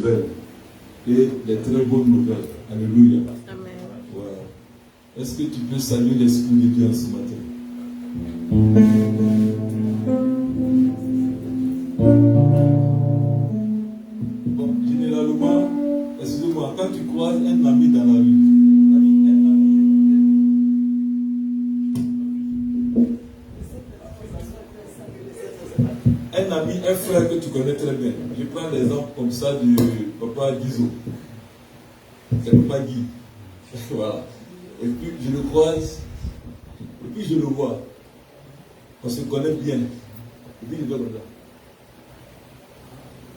nouvelles et les très bonnes nouvelles. Alléluia. Amen. Voilà. Est-ce que tu peux saluer l'Esprit de Dieu ce matin? Bon, généralement, excusez-moi, quand tu croises un ami dans la rue, un ami, un frère que tu connais très bien. Je prends l'exemple comme ça du papa Guizot. C'est papa Guy. Voilà. Et puis je le croise, et puis je le vois. On se connaît bien. Et puis je vais comme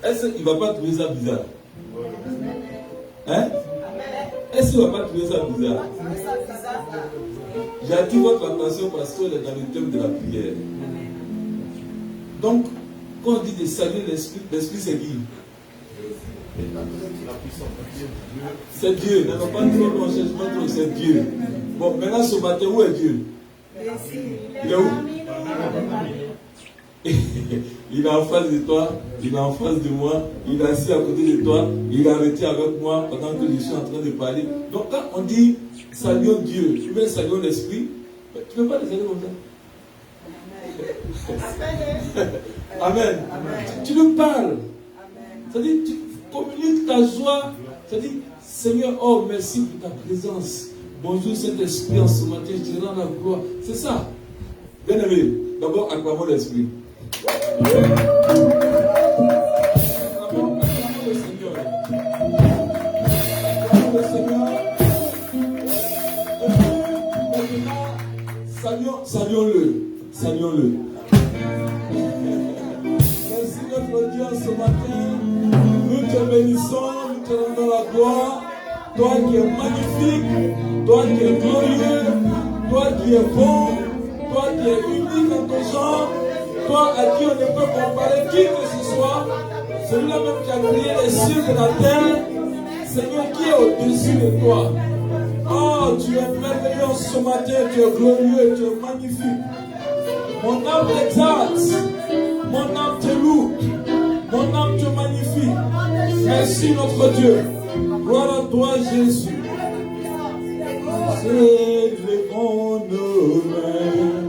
ça. Est-ce qu'il ne va pas trouver ça bizarre? Hein? Est-ce qu'il ne va pas trouver ça bizarre? J'attire votre attention parce qu'on est dans le thème de la prière. Donc, quand on dit de saluer l'Esprit, l'Esprit c'est qui? C'est Dieu. N'allons pas trop loin, c'est Dieu. Bon, maintenant ce matin, où est Dieu? Il est où? Il est en face de toi, il est en face de moi, il est assis à côté de toi, il est arrêté avec moi pendant que je suis en train de parler. Donc quand on dit saluons Dieu, tu veux saluer l'Esprit, tu ne peux pas le saluer comme ça. Amen. Tu lui parles. C'est-à-dire, tu communiques ta joie. C'est-à-dire, Seigneur, oh merci pour ta présence. Bonjour Saint-Esprit, en ce matin, je te rends la gloire. C'est ça. Bien aimé, d'abord acclamons l'Esprit. Acclamons le Seigneur. Acclamons le Seigneur. Et maintenant, saluons-le. Saluons-le. Merci notre Dieu ce matin. Nous te bénissons, nous te rendons la gloire. Toi qui es magnifique, toi qui es glorieux, toi qui es bon, toi qui es unique en ton genre, toi à qui on ne peut comparer qui que ce soit, celui-là même qui a créé les cieux et la terre, Seigneur, qui est au-dessus de toi. Oh, tu es merveilleux ce matin, tu es glorieux, tu es magnifique. Mon âme t'exalte, mon âme te loue, mon âme te magnifie. Merci notre Dieu. Gloire à toi Jésus. Élevons nos mains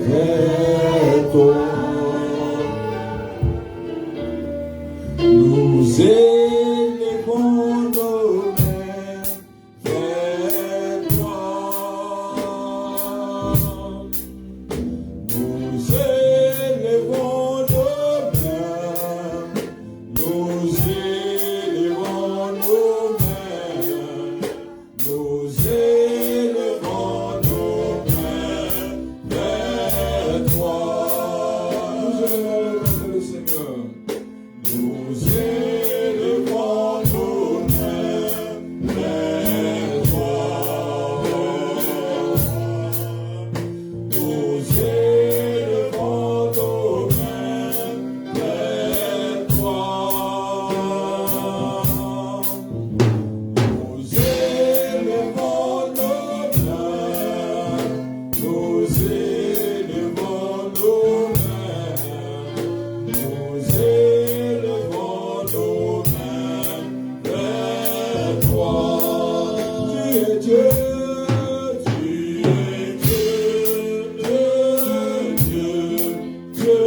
vers toi. Nous élevons nos mains vers toi. Nous élevons nos mains. Nous élevons nos mains. Nous élevons nos mains vers toi. Nous élevons le Seigneur. Nous élevons nos mains vers toi. Nous élevons nos mains vers toi. Nous élevons nos mains. Nous élevons nos mains. Nous élevons nos mains vers toi. Tu es Dieu, tu es Dieu, Dieu, Dieu, Dieu.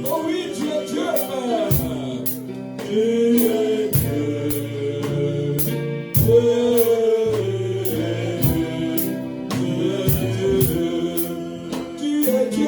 Oh oui, tu es Dieu, Père. Tu es Dieu, tu es Dieu. Tu es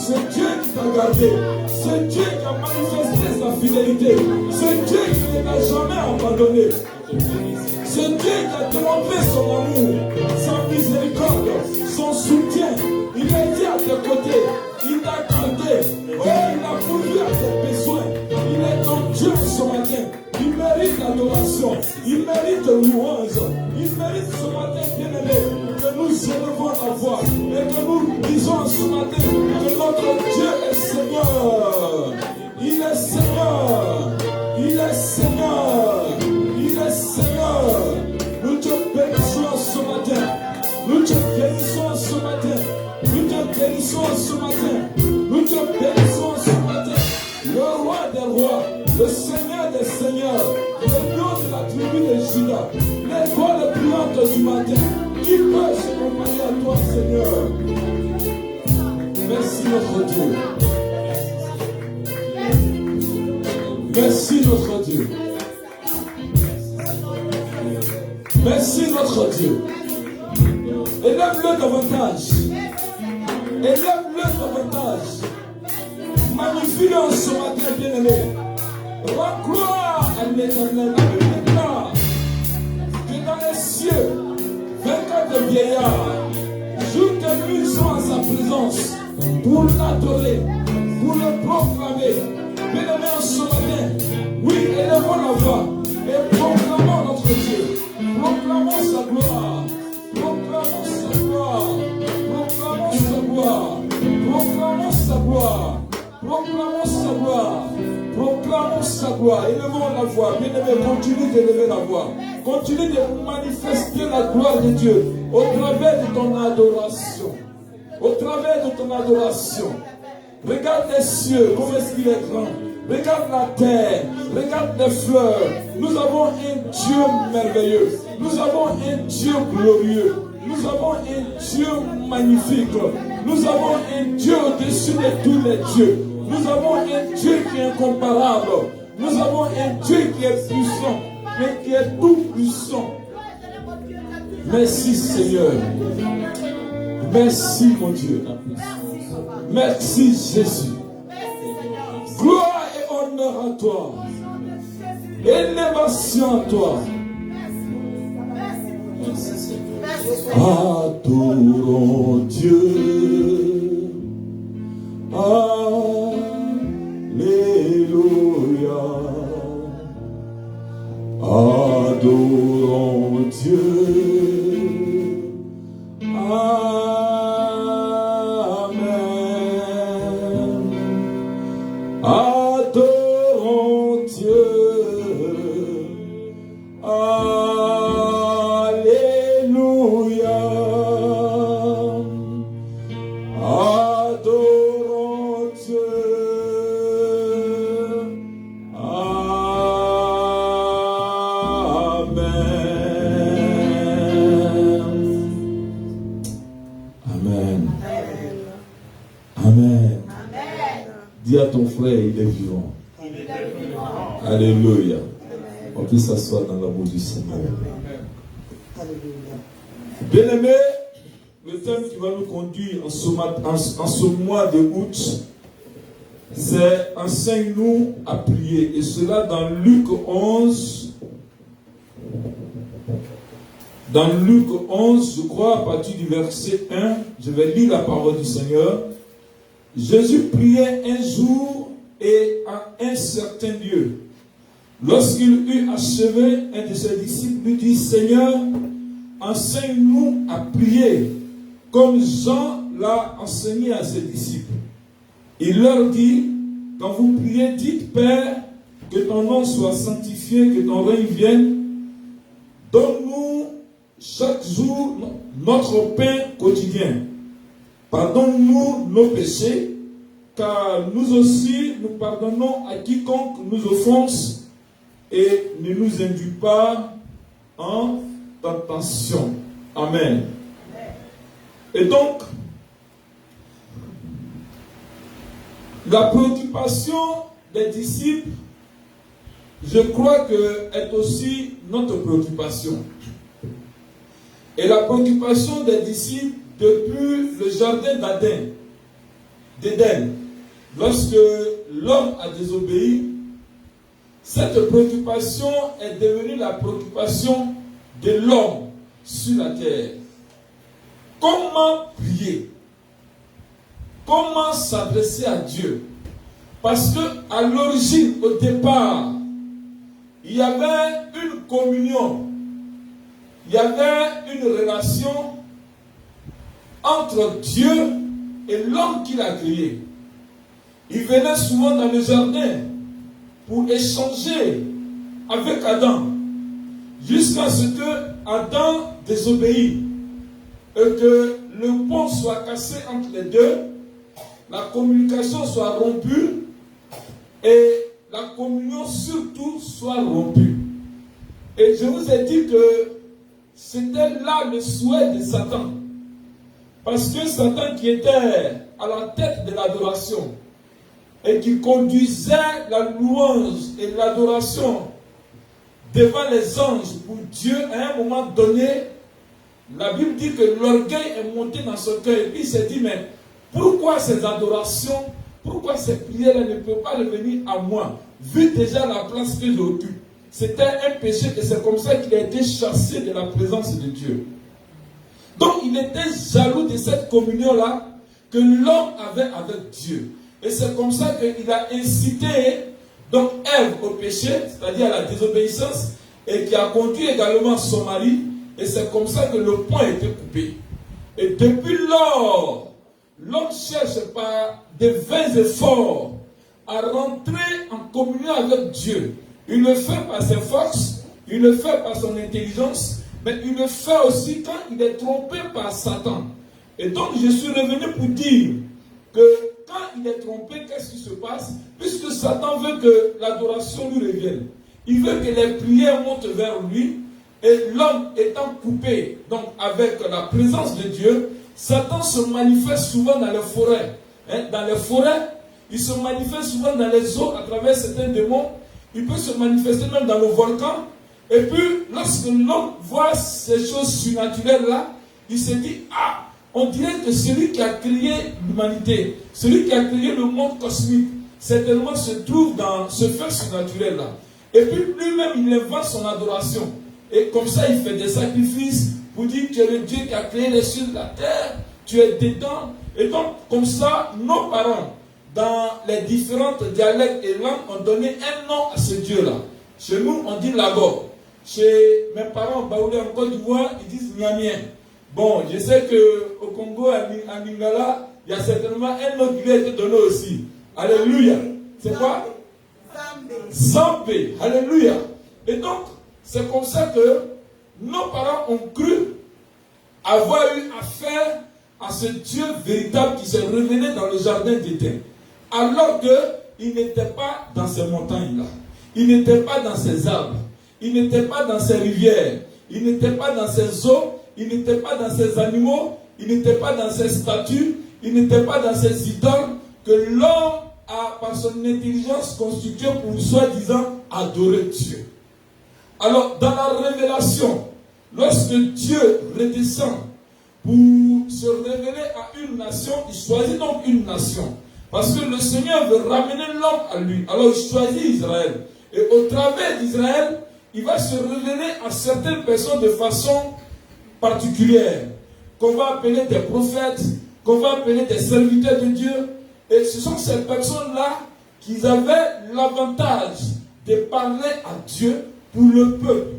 C'est Dieu qui t'a gardé. C'est Dieu qui a manifesté sa fidélité. C'est Dieu qui ne t'a jamais abandonné. C'est Dieu qui a démontré son amour, sa miséricorde, son soutien. Il est dit à tes côtés. Il t'a gardé. Oh, il a pourvu à tes besoins. Il est ton Dieu ce matin. Il mérite l'adoration. Il mérite louange. Il mérite ce matin, bien-aimé, que nous élevons la voix et que nous disons ce matin que notre Dieu est Seigneur. Il est Seigneur. Il est Seigneur. Il est Seigneur. Nous te bénissons ce matin. Nous te bénissons ce matin. Nous te bénissons ce matin. Nous te bénissons ce matin. Le roi des rois, le Seigneur des seigneurs, le lion de la tribu de Juda, l'étoile brillante du matin, qui peut se comparer à toi, Seigneur. Merci notre Dieu. Merci notre Dieu. Merci notre Dieu. Élève-le davantage. Élève-le davantage. Magnifie-le en ce matin, bien-aimé. Rends gloire à l'Éternel. Que dans les cieux, 24 vieillards, jour de nuit sont à sa présence pour l'adorer, pour le proclamer. Bien-aimé en ce matin, oui, élevons la voix et proclamons notre Dieu. Proclamons sa gloire. Proclamons sa gloire. Proclamons sa gloire. Proclamons sa gloire. Proclamons sa gloire. Proclamons sa gloire. Élevons la voix. Bien-aimé, continue d'élever la voix. Continue de manifester la gloire de Dieu au travers de ton adoration. Au travers de ton adoration. Regarde les cieux, comment est-ce qu'il est grand. Regarde la terre, regarde les fleurs. Nous avons un Dieu merveilleux. Nous avons un Dieu glorieux. Nous avons un Dieu magnifique. Nous avons un Dieu au-dessus de tous les dieux. Nous avons un Dieu qui est incomparable. Nous avons un Dieu qui est puissant, mais qui est tout puissant. Merci Seigneur. Merci mon Dieu. Merci Jésus. Gloire et honneur à toi. Élévation à toi. Adorons Dieu. Alléluia. Adorons Dieu. Amen. Adorons Dieu. Alléluia. Adorons Dieu. Amen. Amen. Dis à ton frère, il est vivant. Alléluia. On peut s'asseoir dans l'amour du Seigneur. Bien-aimé, le thème qui va nous conduire en ce mois de août, c'est enseigne-nous à prier. Et cela dans Luc 11. Dans Luc 11, je crois, à partir du verset 1, je vais lire la parole du Seigneur. Jésus priait un jour et à un certain lieu. Lorsqu'il eut achevé, un de ses disciples lui dit, Seigneur, enseigne-nous à prier, comme Jean l'a enseigné à ses disciples. Il leur dit, quand vous priez, dites, Père, que ton nom soit sanctifié, que ton règne vienne. Donne-nous chaque jour notre pain quotidien. Pardonne-nous nos péchés, car nous aussi nous pardonnons à quiconque nous offense, et ne nous induis pas en tentation. Amen. Et donc, la préoccupation des disciples, je crois que est aussi notre préoccupation. Et la préoccupation des disciples depuis le jardin d'Adam, d'Éden, lorsque l'homme a désobéi, cette préoccupation est devenue la préoccupation de l'homme sur la terre. Comment prier? Comment s'adresser à Dieu? Parce que à l'origine, au départ, il y avait une communion, il y avait une relation entre Dieu et l'homme qu'il a créé. Il venait souvent dans le jardin pour échanger avec Adam, jusqu'à ce que Adam désobéisse et que le pont soit cassé entre les deux, la communication soit rompue et la communion surtout soit rompue. Et je vous ai dit que c'était là le souhait de Satan. Parce que Satan qui était à la tête de l'adoration et qui conduisait la louange et l'adoration devant les anges pour Dieu, à un moment donné, la Bible dit que l'orgueil est monté dans son cœur. Et puis il s'est dit, mais pourquoi ces adorations, pourquoi ces prières ne peuvent pas revenir à moi, vu déjà la place que j'occupe? C'était un péché et c'est comme ça qu'il a été chassé de la présence de Dieu. Donc il était jaloux de cette communion-là que l'homme avait avec Dieu. Et c'est comme ça qu'il a incité donc Ève au péché, c'est-à-dire à la désobéissance, et qui a conduit également son mari. Et c'est comme ça que le pont a été coupé. Et depuis lors, l'homme cherche par de vains efforts à rentrer en communion avec Dieu. Il le fait par ses forces, il le fait par son intelligence, mais il le fait aussi quand il est trompé par Satan. Et donc je suis revenu pour dire que quand il est trompé, qu'est-ce qui se passe? Puisque Satan veut que l'adoration lui revienne. Il veut que les prières montent vers lui. Et l'homme étant coupé donc avec la présence de Dieu, Satan se manifeste souvent dans les forêts. Dans les forêts, il se manifeste souvent dans les eaux à travers certains démons. Il peut se manifester même dans le volcan. Et puis, lorsque l'homme voit ces choses surnaturelles-là, il se dit, ah, on dirait que celui qui a créé l'humanité, celui qui a créé le monde cosmique, certainement se trouve dans ce fait surnaturel-là. Et puis, lui-même, il invente son adoration. Et comme ça, il fait des sacrifices pour dire que tu es le Dieu qui a créé les cieux de la terre, tu es dedans. Et donc, comme ça, nos parents, dans les différentes dialectes et langues, ont donné un nom à ce Dieu-là. Chez nous, on dit Lagor. Chez mes parents, Baoulé, en Côte d'Ivoire, ils disent Niamien. Bon, je sais qu'au Congo, à Lingala, il y a certainement un nom qui lui a été donné aussi. Alléluia. C'est quoi? Zambé. Alléluia. Et donc, c'est comme ça que nos parents ont cru avoir eu affaire à ce Dieu véritable qui s'est révélé dans le jardin d'Éden. Alors qu'il n'était pas dans ces montagnes-là. Il n'était pas dans ces arbres. Il n'était pas dans ces rivières. Il n'était pas dans ces eaux. Il n'était pas dans ces animaux. Il n'était pas dans ces statues. Il n'était pas dans ces idoles que l'homme a, par son intelligence, constitué pour soi-disant adorer Dieu. Alors, dans la révélation, lorsque Dieu redescend pour se révéler à une nation, il choisit donc une nation. Parce que le Seigneur veut ramener l'homme à lui. Alors, il choisit Israël. Et au travers d'Israël, il va se révéler à certaines personnes de façon particulière, qu'on va appeler des prophètes, qu'on va appeler des serviteurs de Dieu. Et ce sont ces personnes-là qui avaient l'avantage de parler à Dieu pour le peuple.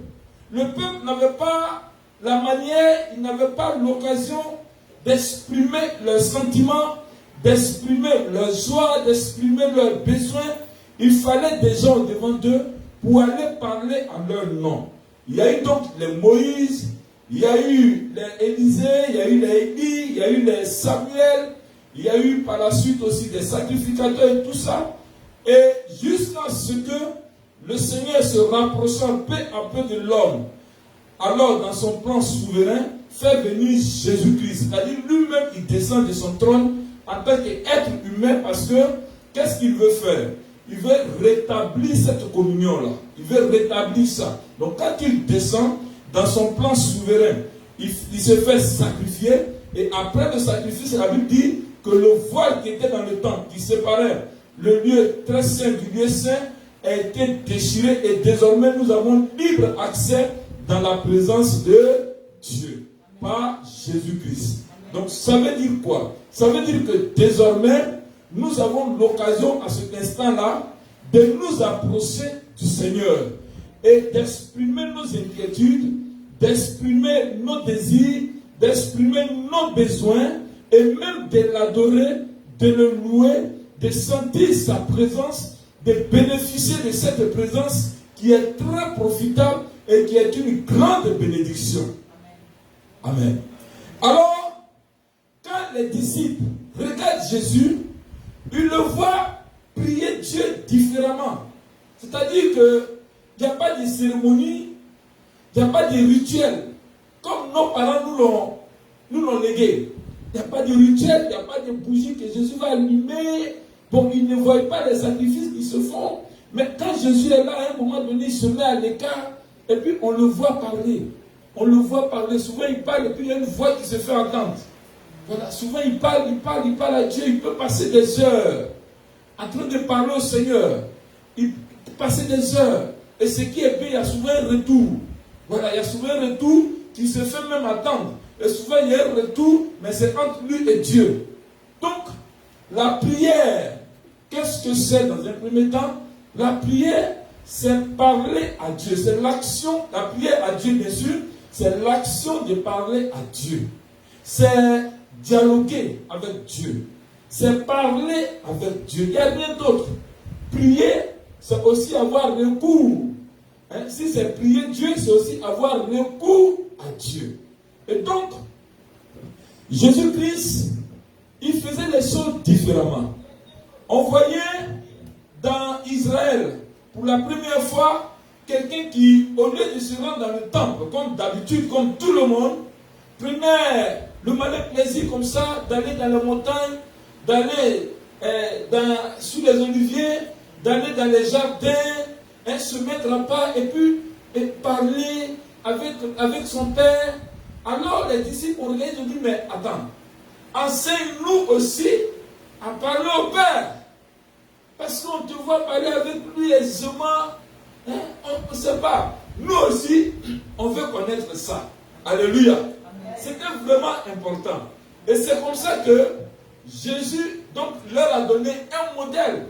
Le peuple n'avait pas la manière, il n'avait pas l'occasion d'exprimer leurs sentiments, d'exprimer leurs joies, d'exprimer leurs besoins. Il fallait des gens devant eux pour aller parler en leur nom. Il y a eu donc les Moïse, il y a eu les Élisée, il y a eu les Élie, il y a eu les Samuel, il y a eu par la suite aussi des sacrificateurs et tout ça. Et jusqu'à ce que le Seigneur se rapprochant peu à peu de l'homme, alors dans son plan souverain, fait venir Jésus-Christ. C'est-à-dire lui-même, il descend de son trône en tant qu'être humain parce que, qu'est-ce qu'il veut faire? Il veut rétablir cette communion-là. Il veut rétablir ça. Donc quand il descend dans son plan souverain, il se fait sacrifier et après le sacrifice, la Bible dit que le voile qui était dans le temple, qui séparait le lieu très saint du lieu saint, a été déchiré et désormais nous avons libre accès dans la présence de Dieu par Jésus-Christ. Donc ça veut dire quoi? Ça veut dire que désormais nous avons l'occasion à cet instant-là de nous approcher du Seigneur et d'exprimer nos inquiétudes, d'exprimer nos désirs, d'exprimer nos besoins et même de l'adorer, de le louer, de sentir sa présence, de bénéficier de cette présence qui est très profitable et qui est une grande bénédiction. Amen. Alors, quand les disciples regardent Jésus, ils le voient prier Dieu différemment. C'est-à-dire qu'il n'y a pas de cérémonie, il n'y a pas de rituel. Comme nos parents nous l'ont légué. Il n'y a pas de rituel, il n'y a pas de bougie que Jésus va allumer. Bon, ils ne voient pas les sacrifices qui se font. Mais quand Jésus est là, à un moment donné, il se met à l'écart. Et puis on le voit parler. On le voit parler. Souvent il parle et puis il y a une voix qui se fait entendre. Voilà, souvent il parle à Dieu. Il peut passer des heures en train de parler au Seigneur. Il peut passer des heures. Et ce qui est bien, il y a souvent un retour. Voilà, il y a souvent un retour qui se fait même attendre. Et souvent il y a un retour, mais c'est entre lui et Dieu. Donc, la prière, qu'est-ce que c'est dans un premier temps? La prière, c'est parler à Dieu. C'est l'action, la prière à Dieu, bien sûr, c'est l'action de parler à Dieu. C'est dialoguer avec Dieu. C'est parler avec Dieu. Il n'y a rien d'autre. Prier, c'est aussi avoir recours. Hein? Si c'est prier Dieu, c'est aussi avoir recours à Dieu. Et donc, Jésus-Christ, il faisait les choses différemment. On voyait dans Israël, pour la première fois, quelqu'un qui, au lieu de se rendre dans le temple, comme d'habitude, comme tout le monde, prenait le malin plaisir comme ça, d'aller dans la montagne, d'aller sous les oliviers, d'aller dans les jardins, se mettre à part et puis parler avec son père. Alors les disciples ont regardé et ont dit, mais attends, enseigne-nous aussi à parler au Père. Parce qu'on te voit parler avec lui aisément. On ne sait pas. Nous aussi, on veut connaître ça. Alléluia. C'était vraiment important. Et c'est comme ça que Jésus donc, leur a donné un modèle.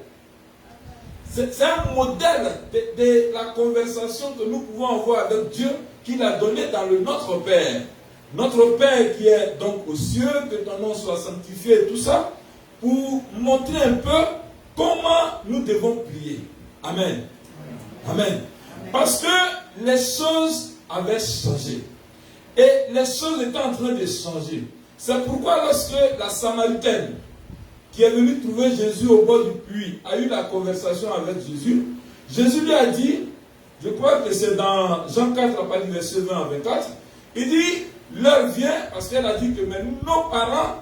C'est un modèle de la conversation que nous pouvons avoir avec Dieu qu'il a donné dans le Notre Père. Notre Père qui est donc aux cieux, que ton nom soit sanctifié et tout ça, pour montrer un peu comment nous devons prier. Amen. Amen. Parce que les choses avaient changé. Et les choses étaient en train de changer. C'est pourquoi lorsque la Samaritaine, qui est venue trouver Jésus au bord du puits, a eu la conversation avec Jésus, Jésus lui a dit, je crois que c'est dans Jean 4, à partir du verset 20 à 24, il dit, l'heure vient, parce qu'elle a dit que même nos parents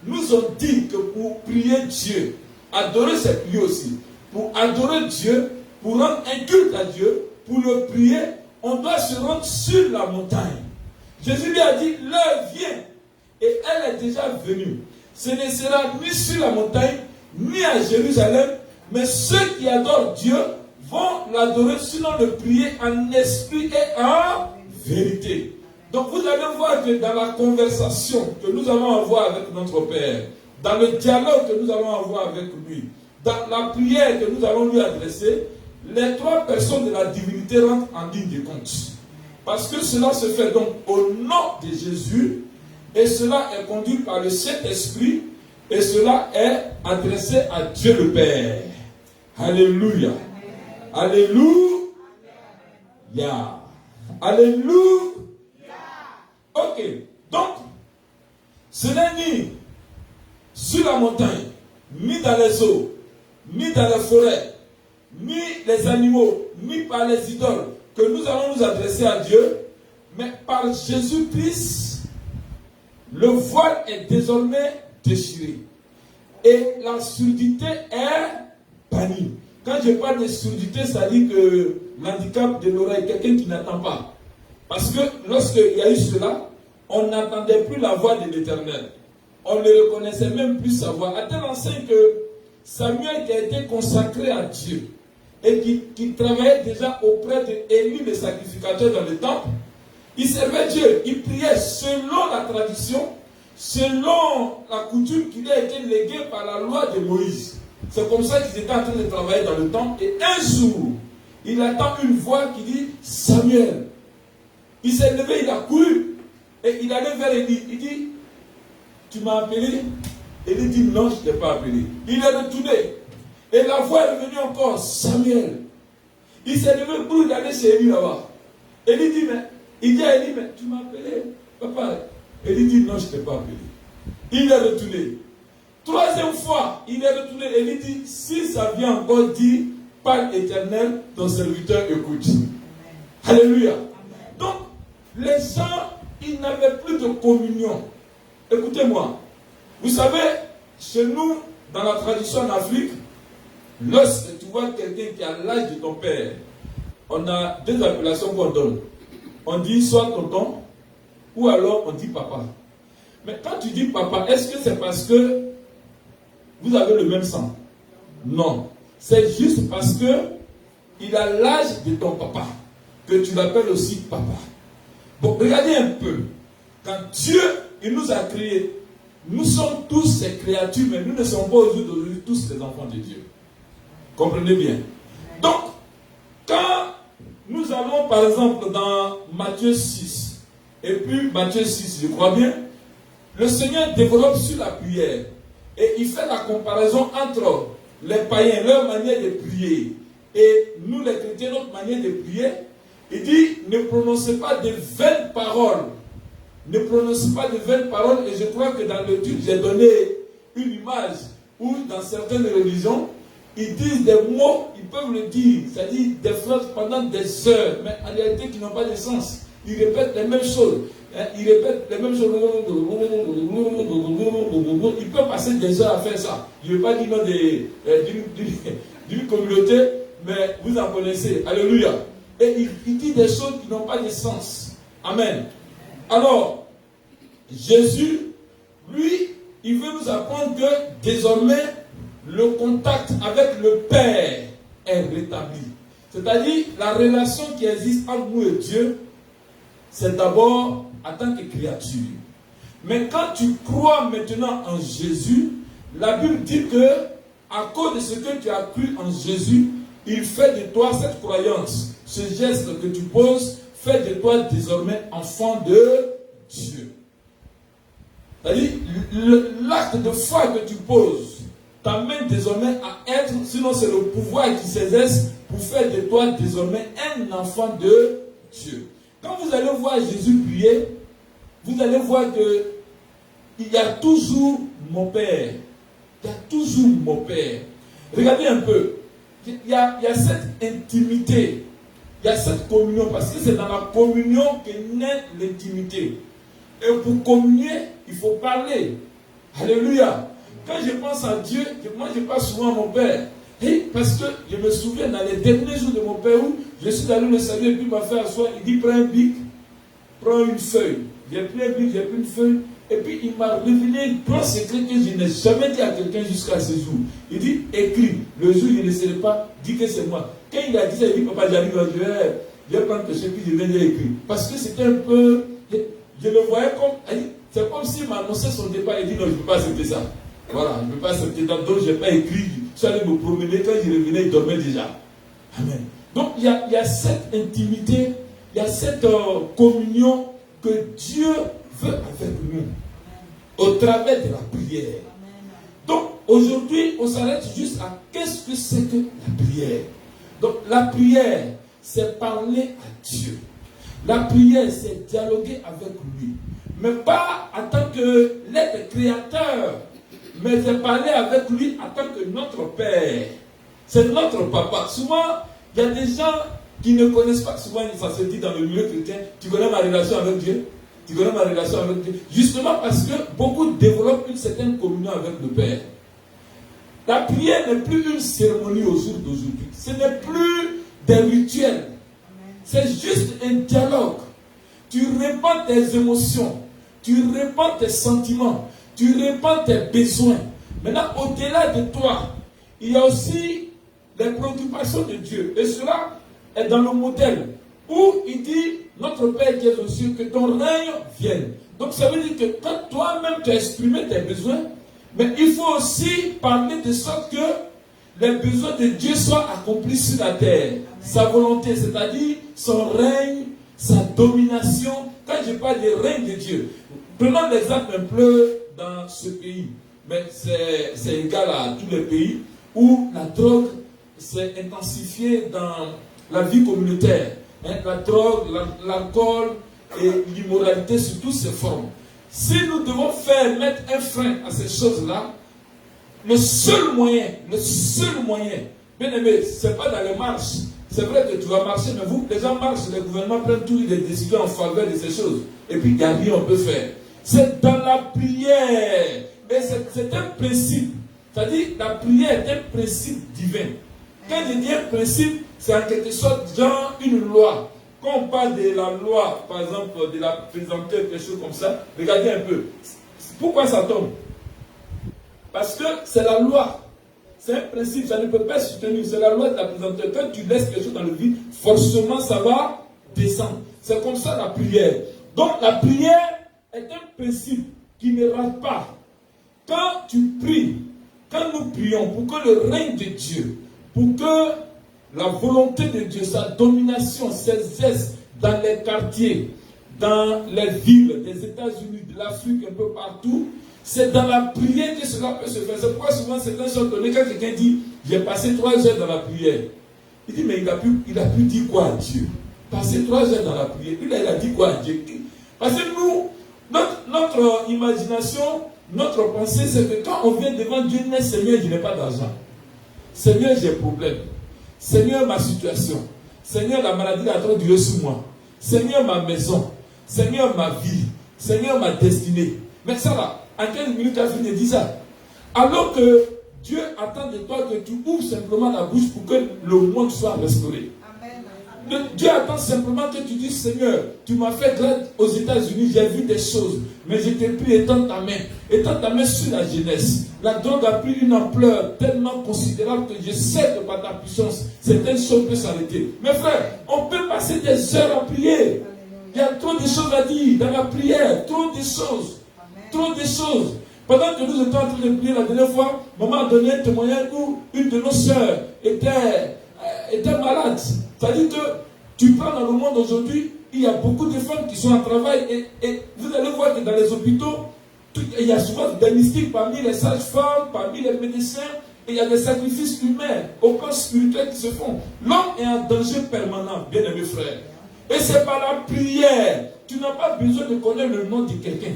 nous ont dit que pour prier Dieu, adorer c'est prier aussi, pour adorer Dieu, pour rendre un culte à Dieu, pour le prier, on doit se rendre sur la montagne. Jésus lui a dit, l'heure vient, et elle est déjà venue. Ce ne sera ni sur la montagne, ni à Jérusalem, mais ceux qui adorent Dieu vont l'adorer, sinon le prier en esprit et en vérité. Donc vous allez voir que dans la conversation que nous allons avoir avec notre Père, dans le dialogue que nous allons avoir avec lui, dans la prière que nous allons lui adresser, les trois personnes de la divinité rentrent en ligne de compte. Parce que cela se fait donc au nom de Jésus, et cela est conduit par le Saint-Esprit, et cela est adressé à Dieu le Père. Alléluia. Alléluia. Alléluia. Ok. Donc, ce n'est ni sur la montagne, ni dans les eaux, ni dans les forêts, ni les animaux, ni par les idoles, que nous allons nous adresser à Dieu, mais par Jésus-Christ, le voile est désormais déchiré. Et la surdité est bannie. Quand je parle de surdité, ça dit que l'handicap de l'oreille, quelqu'un qui n'entend pas. Parce que lorsqu'il y a eu cela, on n'entendait plus la voix de l'Éternel. on ne reconnaissait même plus sa voix. À tel enseigne que Samuel, qui a été consacré à Dieu et qui travaillait déjà auprès d'Élie, le sacrificateur dans le temple, il servait Dieu, il priait selon la tradition, selon la coutume qui lui a été léguée par la loi de Moïse. C'est comme ça qu'ils étaient en train de travailler dans le temple. Et un jour, il attend une voix qui dit « Samuel ». Il s'est levé, il a couru et il allait vers Élie. Il dit « Tu m'as appelé ?» Élie dit « Non, je ne t'ai pas appelé ». Il est retourné. Et la voix est revenue encore « Samuel ». Il s'est levé pour aller chez Élie là-bas. Élie dit « Mais il dit à Élie, mais tu m'as appelé, papa. Élie dit, non, je ne t'ai pas appelé. Il est retourné. Troisième fois, il est retourné. Élie dit, si ça vient encore dire, parle éternel, ton serviteur écoute. Amen. Alléluia. Amen. Donc, les gens, ils n'avaient plus de communion. Écoutez-moi. Vous savez, chez nous, dans la tradition en Afrique, lorsque tu vois quelqu'un qui a l'âge de ton père, on a deux appellations qu'on donne. On dit soit tonton, ou alors on dit papa. Mais quand tu dis papa, est-ce que c'est parce que vous avez le même sang? Non. C'est juste parce que il a l'âge de ton papa, que tu l'appelles aussi papa. Bon, regardez un peu. Quand Dieu, il nous a créés, nous sommes tous ses créatures, mais nous ne sommes pas aujourd'hui tous les enfants de Dieu. Comprenez bien. Donc, quand nous allons par exemple dans Matthieu 6, et puis Matthieu 6, je crois bien, le Seigneur développe sur la prière, et il fait la comparaison entre les païens, leur manière de prier, et nous les chrétiens, notre manière de prier. Il dit, ne prononcez pas de vaines paroles. Ne prononcez pas de vaines paroles, et je crois que dans le titre, j'ai donné une image où dans certaines religions, ils disent des mots, ils peuvent le dire, c'est-à-dire des phrases pendant des heures, mais en réalité qui n'ont pas de sens. Ils répètent les mêmes choses. Ils répètent les mêmes choses. Ils peuvent passer des heures à faire ça. Je ne veux pas dire nom d'une communauté, mais vous en connaissez. Alléluia. Et il dit des choses qui n'ont pas de sens. Amen. Alors, Jésus, lui, il veut nous apprendre que désormais, le contact avec le Père est rétabli. C'est-à-dire, la relation qui existe entre nous et Dieu, c'est d'abord en tant que créature. Mais quand tu crois maintenant en Jésus, la Bible dit que, à cause de ce que tu as cru en Jésus, il fait de toi cette croyance, ce geste que tu poses, fait de toi désormais enfant de Dieu. C'est-à-dire, l'acte de foi que tu poses t'amène désormais à être, sinon c'est le pouvoir qui s'exerce pour faire de toi désormais un enfant de Dieu. Quand vous allez voir Jésus prier, vous allez voir que il y a toujours mon Père. Il y a toujours mon Père. Regardez un peu. Il y a cette intimité. Il y a cette communion. Parce que c'est dans la communion que naît l'intimité. Et pour communier, il faut parler. Alléluia. Quand je pense à Dieu, moi je pense souvent à mon Père. Et parce que je me souviens dans les derniers jours de mon Père où je suis allé le saluer et puis il m'a fait asseoir. Il dit prends un bic, prends une feuille. J'ai pris un bic, j'ai pris une feuille. Et puis il m'a révélé un grand secret que je n'ai jamais dit à quelqu'un jusqu'à ce jour. Il dit écris. Le jour où je ne serai pas, dis que c'est moi. Quand il a dit ça, il dit papa j'arrive, je vais prendre quelque chose que je viens d'écrire. Parce que c'était un peu. Je le voyais comme. C'est comme s'il m'annonçait son départ. Il dit non, je ne peux pas accepter ça. Voilà, je ne peux pas accepter ça. Donc je n'ai pas écrit. Je suis allé me promener. Quand je revenais, il dormait déjà. Amen. Donc il y a cette intimité, il y a cette communion que Dieu veut avec nous au travers de la prière. Donc aujourd'hui, on s'arrête juste à qu'est-ce que c'est que la prière. Donc la prière, c'est parler à Dieu. La prière, c'est dialoguer avec lui. Mais pas en tant que l'être créateur, mais c'est parler avec lui en tant que notre Père. C'est notre papa. Souvent, il y a des gens qui ne connaissent pas. Souvent, ça se dit dans le milieu chrétien, tu connais ma relation avec Dieu? Tu connais ma relation avec Dieu? Justement parce que beaucoup développent une certaine communion avec le Père. La prière n'est plus une cérémonie au jour d'aujourd'hui. Ce n'est plus des rituels. C'est juste un dialogue. Tu répands tes émotions. Tu répands tes sentiments. Tu répands tes besoins. Maintenant, au-delà de toi, il y a aussi les préoccupations de Dieu. Et cela est dans le modèle où il dit, notre Père qui est aux cieux, que ton règne vienne. Donc ça veut dire que quand toi-même tu as exprimé tes besoins, mais il faut aussi parler de sorte que les besoins de Dieu soient accomplis sur la terre. Sa volonté, c'est-à-dire son règne, sa domination. Quand je parle du règne de Dieu, prenons l'exemple un peu dans ce pays, mais c'est égal à tous les pays où la drogue s'est intensifiée dans la vie communautaire. La drogue, l'alcool et l'immoralité sous toutes ses formes. Si nous devons mettre un frein à ces choses-là, le seul moyen, bien aimé, ce n'est pas dans les marches. C'est vrai que tu vas marcher, mais vous, les gens marchent, les gouvernements prennent toutes les décisions en faveur de ces choses. Et puis, il n'y a rien qu'on peut faire. C'est dans la prière. Et c'est un principe. C'est-à-dire, la prière est un principe divin. Quand je dis un principe, c'est en quelque sorte genre une loi. Quand on parle de la loi, par exemple, de la présenteur, quelque chose comme ça, regardez un peu. Pourquoi ça tombe? Parce que c'est la loi. C'est un principe, ça ne peut pas se tenir. C'est la loi de la présenteur. Quand tu laisses quelque chose dans le vide, forcément ça va descendre. C'est comme ça la prière. Donc la prière est un principe qui ne rate pas. Quand tu pries, quand nous prions pour que le règne de Dieu, pour que la volonté de Dieu, sa domination s'exerce dans les quartiers, dans les villes des États-Unis, de l'Afrique, un peu partout, c'est dans la prière que cela peut se faire. C'est pourquoi souvent certains sont donnés quand quelqu'un dit j'ai passé 3 heures dans la prière. Il dit mais il a pu dire quoi à Dieu? Passer 3 heures dans la prière. Il a dit quoi à Dieu? Parce que nous, notre imagination, notre pensée, c'est que quand on vient devant Dieu, Seigneur, je n'ai pas d'argent. Seigneur, j'ai un problème. Seigneur, ma situation. Seigneur, la maladie a trop duré sur moi. Seigneur, ma maison. Seigneur, ma vie. Seigneur, ma destinée. Mais ça là, en 15 minutes, tu as fini de dire ça. Alors que Dieu attend de toi que tu ouvres simplement la bouche pour que le monde soit restauré. Dieu attend simplement que tu dises, Seigneur, tu m'as fait grâce aux États-Unis, j'ai vu des choses, mais je t'ai pris étends ta main sur la jeunesse. La drogue a pris une ampleur tellement considérable que je sais que par ta puissance, certaines choses peuvent s'arrêter. Mes frères, on peut passer des heures à prier. Il y a trop de choses à dire dans la prière, trop de choses. Trop de choses. Pendant que nous étions en train de prier la dernière fois, maman a donné un témoignage où une de nos sœurs était malade. C'est-à-dire que tu prends dans le monde aujourd'hui, il y a beaucoup de femmes qui sont en travail et vous allez voir que dans les hôpitaux, il y a souvent des mystiques parmi les sages-femmes, parmi les médecins, et il y a des sacrifices humains, au plan spirituel qui se font. L'homme est en danger permanent, bien aimé frère. Et c'est par la prière. Tu n'as pas besoin de connaître le nom de quelqu'un.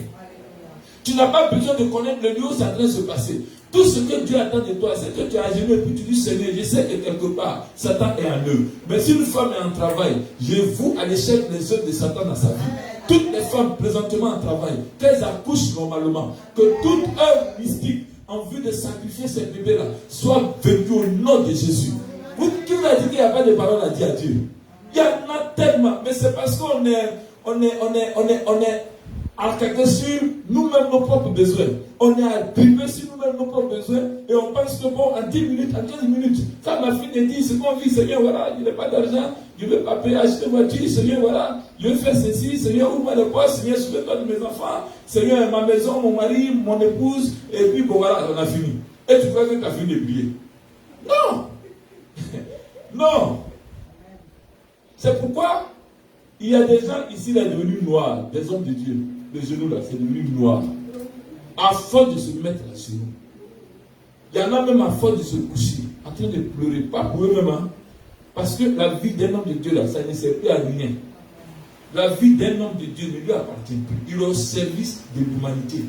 Tu n'as pas besoin de connaître le lieu où ça est en train de se passer. Tout ce que Dieu attend de toi, c'est que tu as gêné et puis tu dis, Seigneur, je sais que quelque part, Satan est en eux. Mais si une femme est en travail, je voue à l'échec les œuvres de Satan dans sa vie. Toutes les femmes présentement en travail, qu'elles accouchent normalement, que toute œuvre mystique en vue de sacrifier ces bébés-là soit venue au nom de Jésus. Qui vous a dit qu'il n'y a pas de parole à dire à Dieu? Il y en a tellement, mais c'est parce qu'on est attaqué sur nous-mêmes nos propres besoins. On est attribué sur nous-mêmes nos propres besoins et on pense que bon, en 10 minutes, en 15 minutes, ça m'a fini de dire ce qu'on vit, Seigneur, voilà, je n'ai pas d'argent, je ne veux pas payer, acheter une voiture, Seigneur, voilà, je veux faire ceci, Seigneur, ouvre-moi les portes, Seigneur, souviens-toi de mes enfants, Seigneur, ma maison, mon mari, mon épouse, et puis bon, voilà, on a fini. Et tu crois que tu as fini de prier? Non! Non! C'est pourquoi il y a des gens ici, là, devenus noirs, des hommes de Dieu. Le genou là, c'est devenu noir. À force de se mettre à genoux. Il y en a même à force de se coucher, en train de pleurer, pas pour eux-mêmes, hein, parce que la vie d'un homme de Dieu là, ça ne sert plus à rien. La vie d'un homme de Dieu ne lui appartient plus. Il est au service de l'humanité.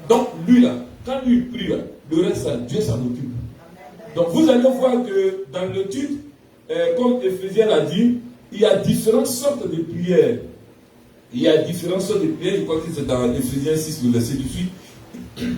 Donc lui là, quand lui prie là, le reste, Dieu s'en occupe. Donc vous allez voir que dans l'étude, comme Éphésiens l'a dit, il y a différentes sortes de prières. Il y a différentes sortes de prières. Je crois que c'est dans Éphésiens 6, le verset 18.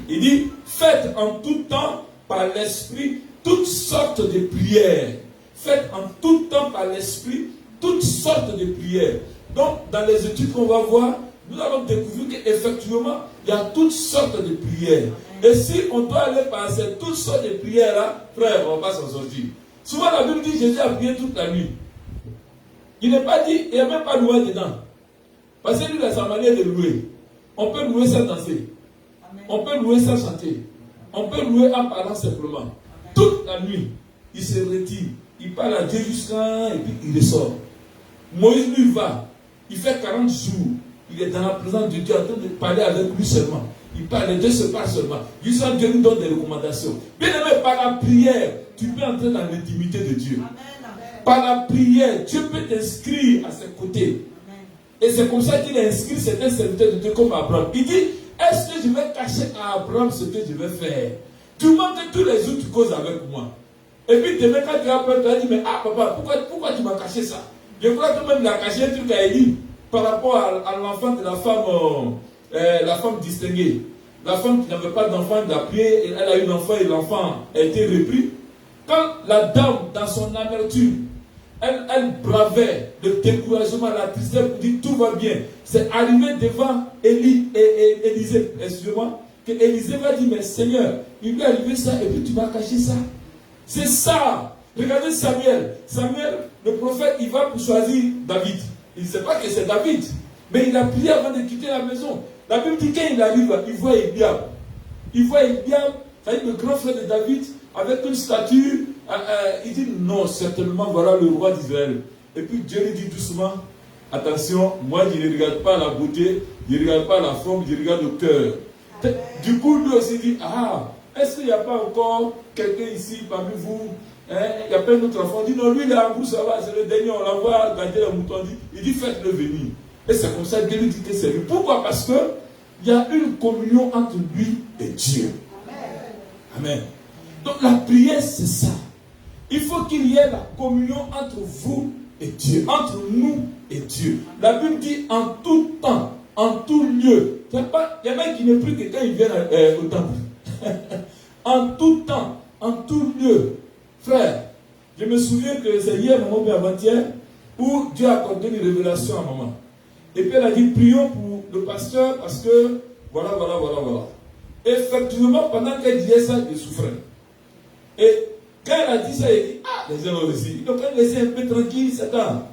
Il dit, faites en tout temps par l'Esprit toutes sortes de prières. Faites en tout temps par l'Esprit toutes sortes de prières. Donc, dans les études qu'on va voir, nous avons découvert qu'effectivement, il y a toutes sortes de prières. Et si on doit aller passer toutes sortes de prières-là, frère, on va s'en sortir. Souvent, la Bible dit Jésus a prié toute la nuit. Il n'est pas dit, il n'y a même pas loué dedans. Parce que lui, il a sa manière de louer. On peut louer sans danser. On peut louer sans chanter. On peut louer en parlant simplement. Toute la nuit, il se retire. Il parle à Dieu jusqu'à et puis il ressort. Moïse, lui, va. Il fait 40 jours. Il est dans la présence de Dieu en train de parler avec lui seulement. Il parle, Dieu se parle seulement. Jusqu'à Dieu nous donne des recommandations. Bien aimé, par la prière, tu peux entrer dans l'intimité de Dieu. Amen. Par la prière, Dieu peut t'inscrire à ses côtés. Amen. Et c'est comme ça qu'il a inscrit certains serviteurs de Dieu comme Abraham. Il dit, est-ce que je vais cacher à Abraham ce que je vais faire? Tu montres tous les jours, tu causes avec moi. Et puis demain, quand tu as peur, tu as dit, mais papa, pourquoi tu m'as caché ça? Je crois que même il a caché un truc à Élie par rapport à l'enfant de la femme distinguée. La femme qui n'avait pas d'enfant, elle a prié, elle a eu un enfant et l'enfant a été repris. Quand la dame, dans son amertume, elle bravait le découragement, la tristesse, pour dire tout va bien. C'est arrivé devant Élisée, excusez-moi, que Élisée va dire, mais Seigneur, il lui est arrivé ça et puis tu m'as caché ça. C'est ça. Regardez Samuel. Samuel, le prophète, il va pour choisir David. Il ne sait pas que c'est David. Mais il a prié avant de quitter la maison. La Bible dit quand il arrive, il voit Eliab. Il voit Eliab, c'est-à-dire le grand frère de David, avec une statue. Il dit non, certainement, voilà le roi d'Israël. Et puis Dieu lui dit doucement, attention, moi je ne regarde pas la beauté, je ne regarde pas la forme, je regarde le cœur. Du coup, lui aussi dit, est-ce qu'il n'y a pas encore quelqu'un ici parmi vous? Il n'y a pas un autre enfant. Il dit non, lui il est en bout, ça va, c'est le dernier, on l'envoie garder le mouton. Il dit faites-le venir. Et c'est comme ça que Dieu lui dit que c'est lui. Pourquoi? Parce que il y a une communion entre lui et Dieu. Amen. Donc la prière, c'est ça. Il faut qu'il y ait la communion entre vous et Dieu, entre nous et Dieu. La Bible dit en tout temps, en tout lieu. Il y en a qui ne prient que quand ils viennent au temple. En tout temps, en tout lieu. Frère, je me souviens que c'est hier, maman, ou avant-hier, où Dieu a accordé une révélation à maman. Et puis elle a dit, prions pour le pasteur parce que, voilà. Effectivement, pendant qu'elle disait ça, il souffrait. Et quand elle a dit ça, elle dit, les gens aussi. Donc elle laissait un peu tranquille, Satan.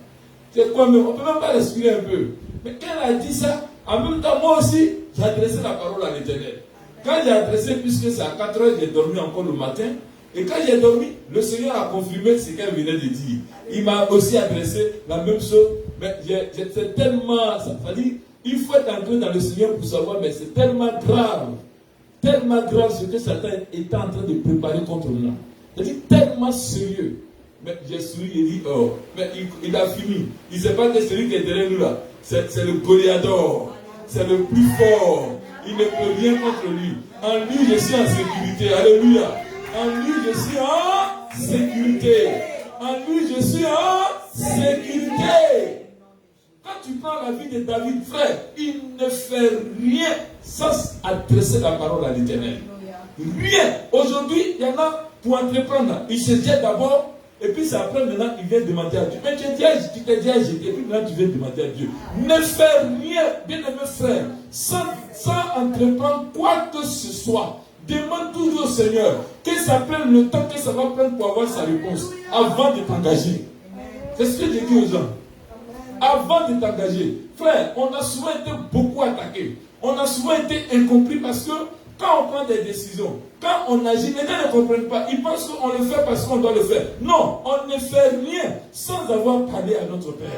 C'est quoi, mais on ne peut même pas respirer un peu. Mais quand elle a dit ça, en même temps, moi aussi, j'ai adressé la parole à l'Éternel. Quand j'ai adressé, puisque c'est à 4 heures, j'ai dormi encore le matin. Et quand j'ai dormi, le Seigneur a confirmé ce qu'elle venait de dire. Il m'a aussi adressé la même chose. Mais c'est tellement, ça veut dire, il faut être entré dans le Seigneur pour savoir, mais c'est tellement grave ce que Satan est en train de préparer contre nous. C'est tellement sérieux. Mais j'ai souri, il dit, mais il a fini. Il ne sait pas que celui qui est derrière nous là, c'est le Goliathor. C'est le plus fort. Il ne peut rien contre lui. En lui, je suis en sécurité. Alléluia. En lui, je suis en sécurité. En lui, je suis en sécurité. Quand tu prends la vie de David, frère, il ne fait rien sans adresser la parole à l'Éternel. Rien. Aujourd'hui, il y en a pour entreprendre. Il se jette d'abord, et puis c'est après, maintenant, il vient demander à Dieu. Mais tu t'es déjà jeté, et puis maintenant, tu viens demander à Dieu. Ne fais rien, bien aimé frère, sans entreprendre quoi que ce soit. Demande toujours au Seigneur que ça prenne le temps que ça va prendre pour avoir sa réponse avant de t'engager. C'est ce que je dis aux gens. Avant de t'engager. Frère, on a souvent été beaucoup attaqués. On a souvent été incompris parce que quand on prend des décisions, quand on agit, les gens ne comprennent pas. Ils pensent qu'on le fait parce qu'on doit le faire. Non, on ne fait rien sans avoir parlé à notre Père.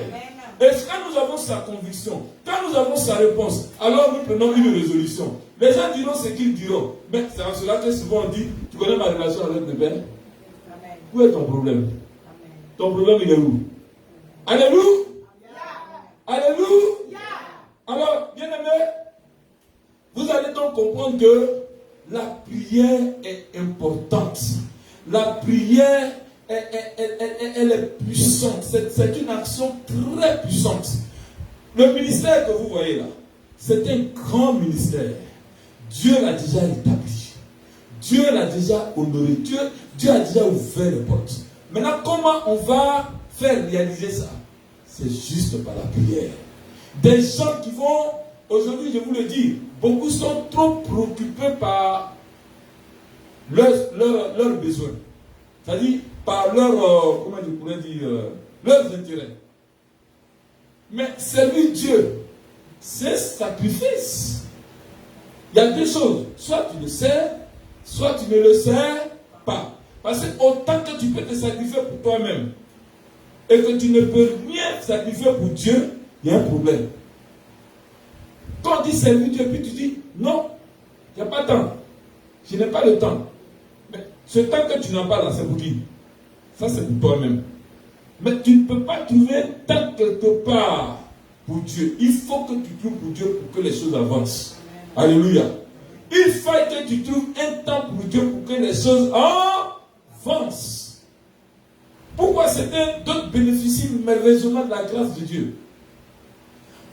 Et quand nous avons sa conviction, quand nous avons sa réponse, alors nous prenons une résolution. Les gens diront ce qu'ils diront. Mais c'est en cela que souvent on dit, tu connais ma relation avec le Père? Où est ton problème? Ton problème, il est où? Alléluia! Alléluia! Alors, bien aimé, vous allez donc comprendre que la prière est importante. La prière, elle est puissante. C'est une action très puissante. Le ministère que vous voyez là, c'est un grand ministère. Dieu l'a déjà établi. Dieu l'a déjà honoré. Dieu a déjà ouvert les portes. Maintenant, comment on va faire réaliser ça? C'est juste par la prière. Des gens qui vont aujourd'hui, je vous le dis, beaucoup sont trop préoccupés par leurs besoins. C'est-à-dire par comment je pourrais dire, leurs intérêts. Mais servir Dieu, c'est sacrifice. Il y a deux choses. Soit tu le sers, soit tu ne le sers pas. Parce que autant que tu peux te sacrifier pour toi-même et que tu ne peux rien sacrifier pour Dieu, il y a un problème. Quand on dit servir Dieu, puis tu dis non, il n'y a pas de temps. Je n'ai pas le temps. Mais ce temps que tu n'as pas là, c'est pour qui? Ça, c'est pour toi-même. Mais tu ne peux pas trouver temps quelque part pour Dieu. Il faut que tu trouves pour Dieu pour que les choses avancent. Alléluia. Il faut que tu trouves un temps pour Dieu pour que les choses avancent. Pourquoi certains d'autres bénéficient merveilleusement de la grâce de Dieu?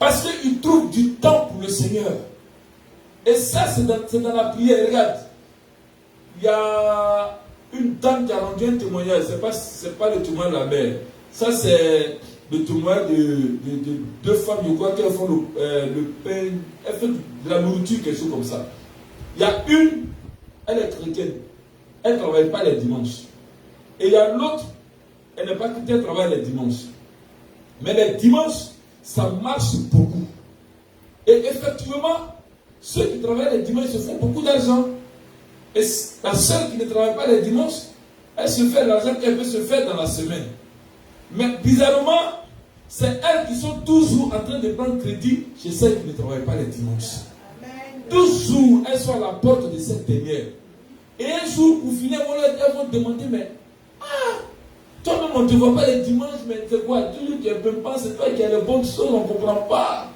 Parce qu'ils trouvent du temps pour le Seigneur. Et ça, c'est dans la prière. Regarde, il y a une dame qui a rendu un témoignage. Ce n'est pas le témoignage de la mère. Ça, c'est le témoignage de deux femmes, je crois qu'elles font le pain, elles font de la nourriture, quelque chose comme ça. Il y a une, elle est chrétienne. Elle ne travaille pas les dimanches. Et il y a l'autre, elle n'est pas chrétienne, elle travaille les dimanches. Mais les dimanches, ça marche beaucoup. Et effectivement, ceux qui travaillent les dimanches se font beaucoup d'argent. Et la seule qui ne travaille pas les dimanches, elle se fait l'argent qu'elle peut se faire dans la semaine. Mais bizarrement, c'est elles qui sont toujours en train de prendre crédit chez celles qui ne travaillent pas les dimanches. Amen. Toujours, elles sont à la porte de cette dernière. Et un jour, pour finir, elles vont demander, mais toi-même, on ne te voit pas les dimanches, mais c'est quoi? Toujours tu es pimpant, c'est toi qui as les bonnes choses, on ne comprend pas.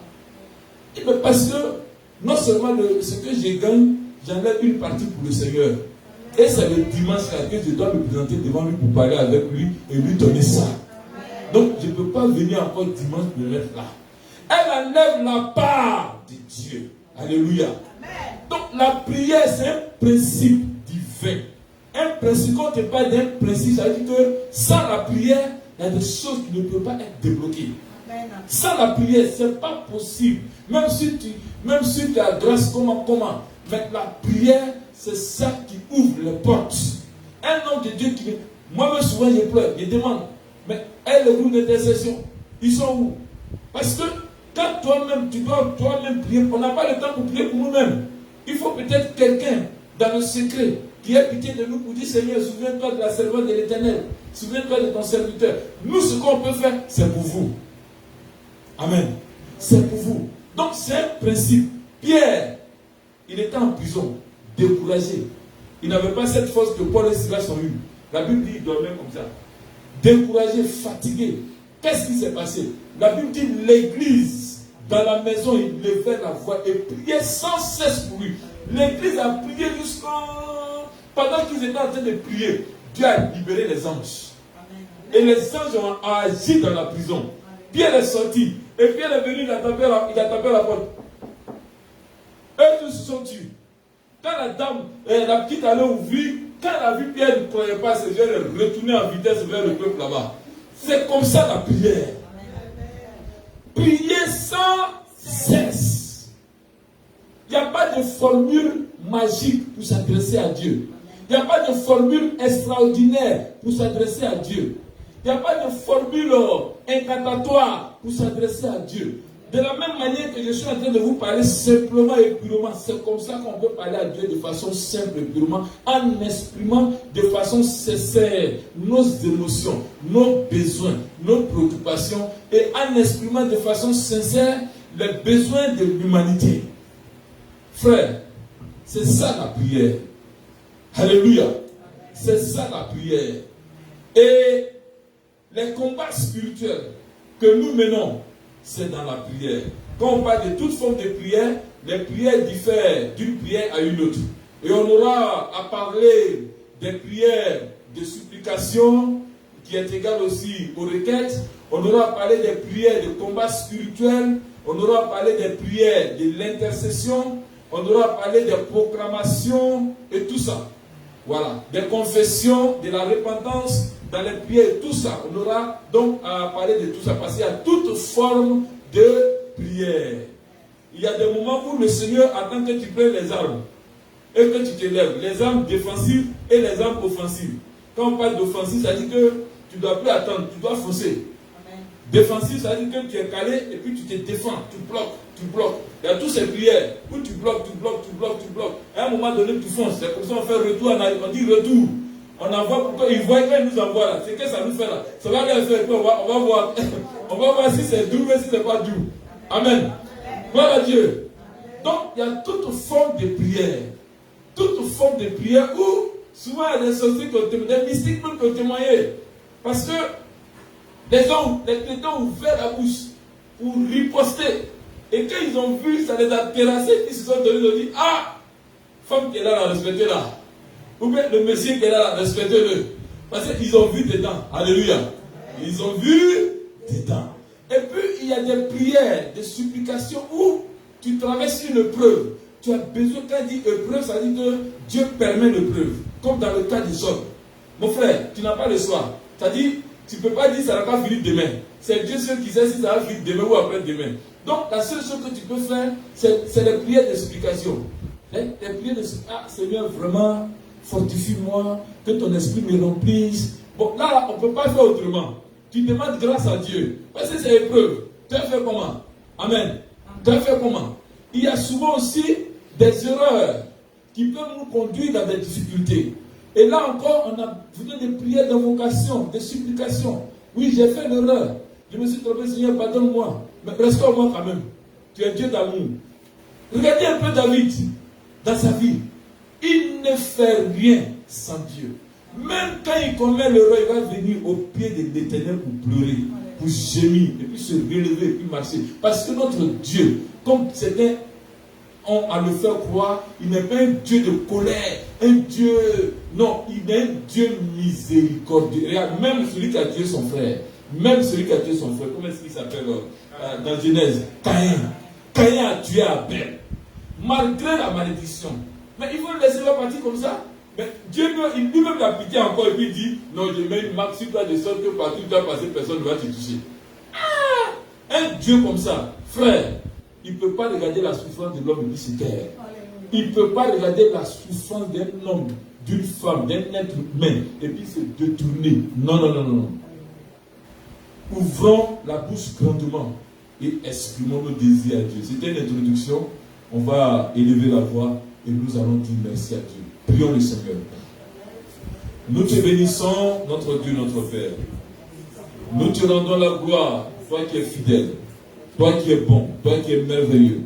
Et bien parce que, non seulement ce que je gagne, j'enlève une partie pour le Seigneur. Et c'est le dimanche là que je dois me présenter devant lui pour parler avec lui et lui donner ça. Donc, je ne peux pas venir encore dimanche me mettre là. Elle enlève la part de Dieu. Alléluia. Donc, la prière, c'est un principe divin. Un principe, quand on te parle d'un principe, ça veut dire que sans la prière, il y a des choses qui ne peuvent pas être débloquées. Sans la prière, ce n'est pas possible. Même si tu as grâce, comment. Mais la prière, c'est ça qui ouvre les portes. Un homme de Dieu qui... Moi-même, souvent, je pleure. Je demande, mais les groupes d'intercession, ils sont où? Parce que quand toi-même, tu dois toi-même prier, on n'a pas le temps pour prier pour nous-mêmes. Il faut peut-être quelqu'un dans le secret qui ait pitié de nous pour dire, Seigneur, souviens-toi de la servante de l'Éternel. Souviens-toi de ton serviteur. Nous, ce qu'on peut faire, c'est pour vous. Amen. C'est pour vous. Donc, c'est un principe. Pierre, il était en prison, découragé. Il n'avait pas cette force que Paul et Silas ont eue. La Bible dit, il dormait comme ça. Découragé, fatigué. Qu'est-ce qui s'est passé? La Bible dit, l'église, dans la maison, il levait la voix et priait sans cesse pour lui. L'église a prié jusqu'à... Pendant qu'ils étaient en train de prier, Dieu a libéré les anges. Et les anges ont agi dans la prison. Pierre est sorti. Et Pierre est venu, il a tapé la porte. Eux tous se sont tués. Quand la dame, la petite allait ouvrir, quand elle a vu Pierre ne croyait pas, c'est elle est retournée en vitesse vers le peuple là-bas. C'est comme ça la prière. Prier sans cesse. Il n'y a pas de formule magique pour s'adresser à Dieu. Il n'y a pas de formule extraordinaire pour s'adresser à Dieu. Il n'y a pas de formule incantatoire pour s'adresser à Dieu. De la même manière que je suis en train de vous parler simplement et purement, c'est comme ça qu'on peut parler à Dieu de façon simple et purement, en exprimant de façon sincère nos émotions, nos besoins, nos préoccupations, et en exprimant de façon sincère les besoins de l'humanité. Frère, c'est ça la prière. Alléluia. C'est ça la prière. Et les combats spirituels que nous menons, c'est dans la prière. Quand on parle de toute forme de prière, les prières diffèrent d'une prière à une autre. Et on aura à parler des prières de supplication, qui est égale aussi aux requêtes. On aura à parler des prières de combat spirituel. On aura à parler des prières de l'intercession. On aura à parler des proclamations et tout ça. Voilà. Des confessions, de la repentance dans les prières, tout ça. On aura donc à parler de tout ça parce qu'il y a toute forme de prière. il y a des moments où le Seigneur attend que tu prennes les armes et que tu te lèves. Les armes défensives et les armes offensives. Quand on parle d'offensive, ça dit que tu ne dois plus attendre, tu dois foncer. Amen. Défensive, ça dit que tu es calé et puis tu te défends, tu bloques. Il y a toutes ces prières où tu bloques. À un moment donné, tu fonces. C'est comme ça qu'on fait retour, on dit retour. On envoie pour qu'ils voient qu'elle nous envoie là. C'est que ça nous fait là. Ça va leur faire. On va voir. On va voir si c'est doux ou si c'est pas doux. Amen. Gloire à Dieu. Donc, il y a toute forme de prière. Toute forme de prière où souvent il y a des sorciers, des mystiques qui ont témoigné. Parce que les gens ont ouvert la bouche pour riposter. Et quand ils ont vu, ça les a terrassés. Ils se sont donnés, ils ont dit, ah, femme qui est là, respectez-la. Ou bien le monsieur qui est là, respectez-le. Parce qu'ils ont vu dedans. Alléluia. Ils ont vu dedans. Et puis, il y a des prières, des supplications où tu traverses une épreuve. Tu as besoin, quand il dit épreuve, ça dit que Dieu permet l'épreuve. Comme dans le cas de Job. Mon frère, tu n'as pas le choix. C'est-à-dire, tu ne peux pas dire que ça ne va pas finir demain. C'est Dieu seul qui sait si ça va finir demain ou après-demain. Donc, la seule chose que tu peux faire, c'est les prières de supplication. Les prières de supplication. Ah, Seigneur, vraiment, fortifie-moi, que ton esprit me remplisse. Bon, là, on ne peut pas faire autrement. Tu demandes grâce à Dieu. Parce que c'est épreuve. Tu as fait comment? Amen. Tu as fait comment? Il y a souvent aussi des erreurs qui peuvent nous conduire dans des difficultés. Et là encore, on a besoin de prières d'invocation, de supplication. Oui, j'ai fait l'erreur. Je me suis trompé, Seigneur, pardonne-moi. Mais restaure-moi quand même. Tu es Dieu d'amour. Regardez un peu David dans sa vie. Il ne fait rien sans Dieu. Même quand il commet l'erreur, il va venir au pied de l'Éternel pour pleurer, pour gémir, et puis se relever, et puis marcher. Parce que notre Dieu, comme certains ont à le faire croire, il n'est pas un Dieu de colère, un Dieu, non, il est un Dieu miséricordieux. Regarde, même celui qui a tué son frère, comment est-ce qu'il s'appelle dans Genèse? Caïn a tué Abel, malgré la malédiction. Mais il faut le laisser partir comme ça. Mais Dieu lui-même l'a pitié encore et puis il dit, non, je mets une marque sur toi de sorte que partout où tu vas passer, personne ne va te toucher. Ah! Un Dieu comme ça, frère, il ne peut pas regarder la souffrance de l'homme sur terre. Il ne peut pas regarder la souffrance d'un homme, d'une femme, d'un être humain, et puis se détourner. Non. Ouvrons la bouche grandement et exprimons nos désirs à Dieu. C'était une introduction. On va élever la voix et nous allons dire merci à Dieu. Prions le Seigneur. Nous te bénissons, notre Dieu, notre Père. Nous te rendons la gloire, toi qui es fidèle, toi qui es bon, toi qui es merveilleux,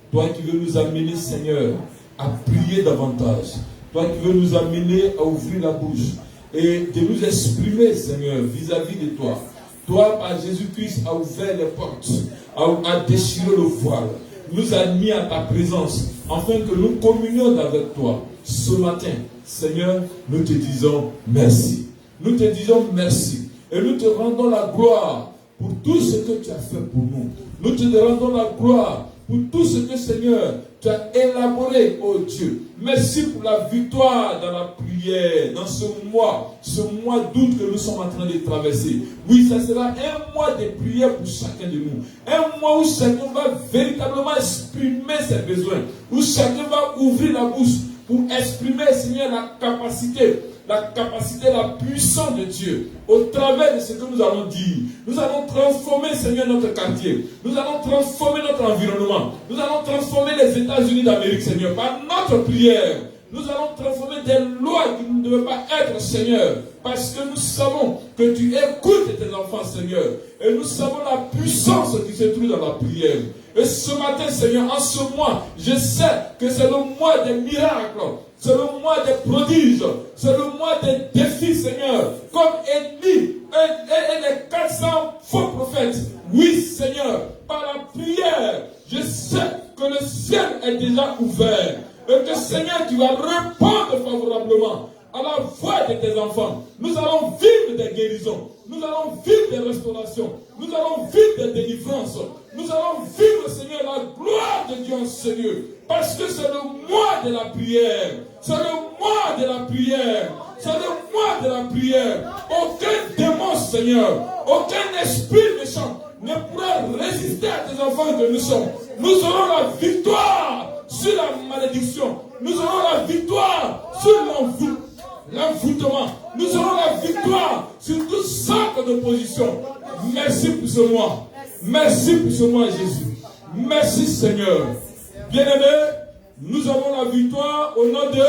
toi qui veux nous amener, Seigneur, à prier davantage, toi qui veux nous amener à ouvrir la bouche et de nous exprimer, Seigneur, vis-à-vis de toi. Toi, par Jésus-Christ, a ouvert les portes, a déchiré le voile, nous a mis à ta présence, afin que nous communions avec toi. Ce matin, Seigneur, nous te disons merci. Nous te disons merci. Et nous te rendons la gloire pour tout ce que tu as fait pour nous. Nous te rendons la gloire pour tout ce que, Seigneur, tu as élaboré, oh Dieu. Merci pour la victoire dans la prière, dans ce mois d'août que nous sommes en train de traverser. Oui, ça sera un mois de prière pour chacun de nous. Un mois où chacun va véritablement exprimer ses besoins. Où chacun va ouvrir la bouche pour exprimer, Seigneur, la capacité, la puissance de Dieu au travers de ce que nous allons dire. Nous allons transformer, Seigneur, notre quartier. Nous allons transformer notre environnement. Nous allons transformer les États-Unis d'Amérique, Seigneur, par notre prière. Nous allons transformer des lois qui ne devaient pas être, Seigneur, parce que nous savons que tu écoutes tes enfants, Seigneur. Et nous savons la puissance qui se trouve dans la prière. Et ce matin, Seigneur, en ce mois, je sais que c'est le mois des miracles. C'est le mois des prodiges. C'est le mois des défis, Seigneur. Comme Élie et les 400 faux prophètes. Oui, Seigneur, par la prière, je sais que le ciel est déjà ouvert. Et que, Seigneur, tu vas répondre favorablement à la voix de tes enfants. Nous allons vivre des guérisons. Nous allons vivre des restaurations. Nous allons vivre des délivrances. Nous allons vivre, Seigneur, la gloire de Dieu en ce lieu. Parce que c'est le mois de la prière. C'est le mois de la prière. C'est le mois de la prière. Aucun démon, Seigneur, aucun esprit méchant ne pourra résister à tes enfants que nous sommes. Nous aurons la victoire sur la malédiction. Nous aurons la victoire sur l'envoûtement. Nous aurons la victoire sur toute sorte d'opposition. Merci pour ce mois. Merci pour ce mois, Jésus. Merci, Seigneur. Bien-aimés, nous avons la victoire au nom de Jésus.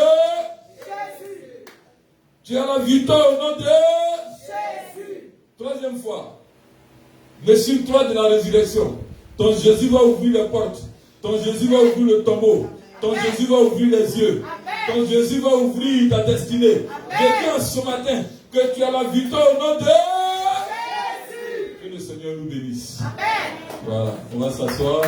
Tu as la victoire au nom de Jésus. Troisième fois. Le signe 3 de la résurrection. Ton Jésus va ouvrir les portes. Ton Jésus va ouvrir le tombeau. Ton Jésus va ouvrir les yeux. Ton Jésus va ouvrir ta destinée. Je dis ce matin que tu as la victoire au nom de Jésus. Que le Seigneur nous bénisse. Amen. Voilà, on va s'asseoir.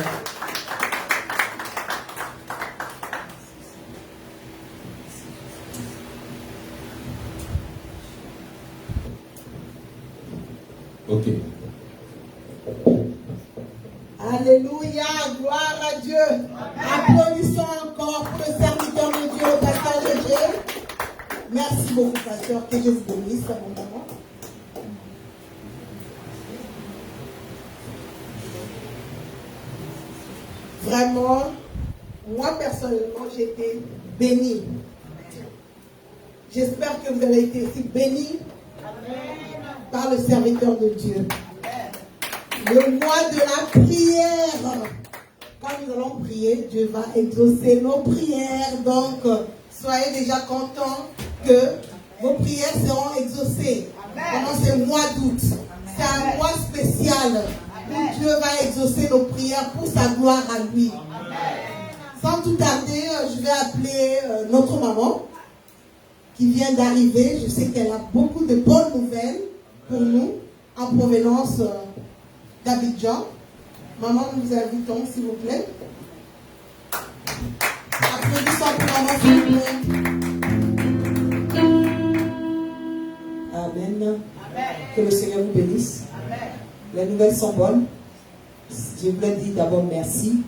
Ok. Alléluia, gloire à Dieu. Applaudissons encore pour le serviteur de Dieu, le pasteur Gégé. Merci beaucoup, pasteur. Que Dieu vous bénisse abondamment. Vraiment, moi personnellement, j'ai été bénie. J'espère que vous avez été aussi bénis par le serviteur de Dieu. Le mois de la prière. Quand nous allons prier, Dieu va exaucer nos prières. Donc, soyez déjà contents que vos prières seront exaucées pendant ce mois d'août. C'est un mois spécial où Dieu va exaucer nos prières pour sa gloire à lui. Sans tout tarder, je vais appeler notre maman qui vient d'arriver. Je sais qu'elle a beaucoup de bonnes nouvelles pour nous en provenance d'Abidjan. Maman, nous vous invitons, s'il vous plaît. Applaudissons pour maman, s'il vous plaît. Amen. Que le Seigneur vous bénisse. Amen. Les nouvelles sont bonnes. Je voulais dire d'abord merci.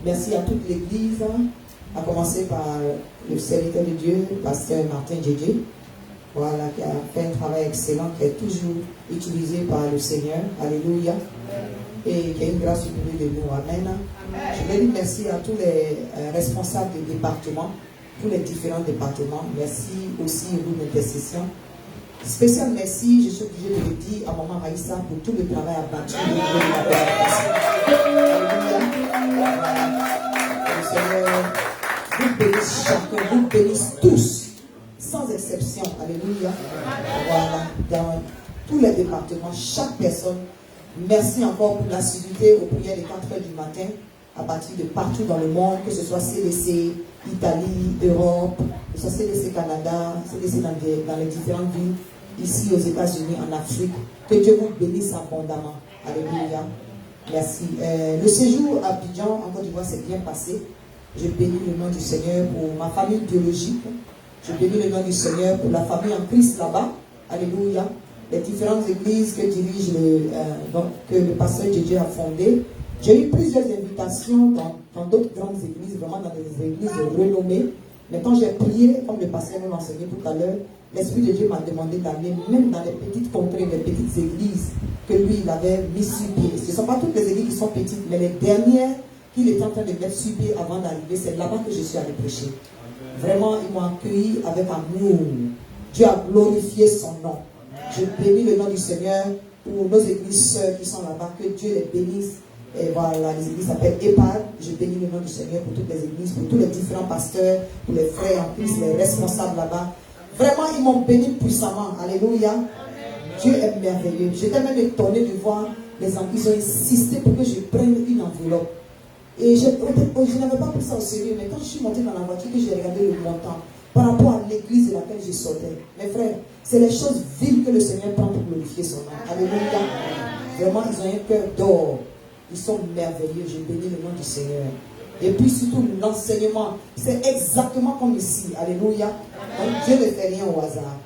Merci à toute l'Église, à commencer par le serviteur de Dieu, le pasteur Martin Gégé. Voilà, qui a fait un travail excellent, qui est toujours utilisé par le Seigneur. Alléluia. Et qui a une grâce humaine de nous. Amen. Je veux dire merci à tous les responsables des départements, tous les différents départements. Merci aussi aux groupes d'intercession. Spécial merci, je suis obligée de le dire à Maman Maïssa pour tout le travail abattu. Le Seigneur vous bénisse chacun, vous bénisse tous, sans exception. Alléluia. Voilà, dans tous les départements, chaque personne. Merci encore pour l'assiduité aux prières de 4 heures du matin, à partir de partout dans le monde, que ce soit CDC, Italie, Europe, que ce soit CDC Canada, CDC dans les différentes villes, ici aux États-Unis, en Afrique. Que Dieu vous bénisse abondamment. Alléluia. Merci. Le séjour à Abidjan, en Côte d'Ivoire, s'est bien passé. Je bénis le nom du Seigneur pour ma famille biologique. Je bénis le nom du Seigneur pour la famille en Christ là-bas. Alléluia. Les différentes églises que dirige que le pasteur Gégé a fondées. J'ai eu plusieurs invitations dans d'autres grandes églises, vraiment dans des églises renommées. Mais quand j'ai prié, comme le pasteur nous l'a enseigné tout à l'heure, l'Esprit de Dieu m'a demandé d'aller même dans les petites contrées, les petites églises que lui, il avait mis sur pied. Ce ne sont pas toutes les églises qui sont petites, mais les dernières qu'il était en train de mettre sur pied avant d'arriver, c'est là-bas que je suis allé prêcher. Vraiment, ils m'ont accueilli avec amour. Dieu a glorifié son nom. Je bénis le nom du Seigneur pour nos églises sœurs qui sont là-bas, que Dieu les bénisse. Et voilà, les églises s'appellent EHPAD. Je bénis le nom du Seigneur pour toutes les églises, pour tous les différents pasteurs, pour les frères en plus, les responsables là-bas. Vraiment, ils m'ont béni puissamment. Alléluia. Dieu est merveilleux. J'étais même étonné de voir les enfants. Ils ont insisté pour que je prenne une enveloppe. Et je n'avais pas pris ça au sérieux, mais quand je suis montée dans la voiture, que j'ai regardé le montant, par rapport à l'église de laquelle je sortais. Mes frères, c'est les choses viles que le Seigneur prend pour glorifier son nom. Alléluia. Vraiment, ils ont un cœur d'or. Ils sont merveilleux. Je bénis le nom du Seigneur. Et puis surtout l'enseignement. C'est exactement comme ici. Alléluia. Donc Dieu ne fait rien au hasard.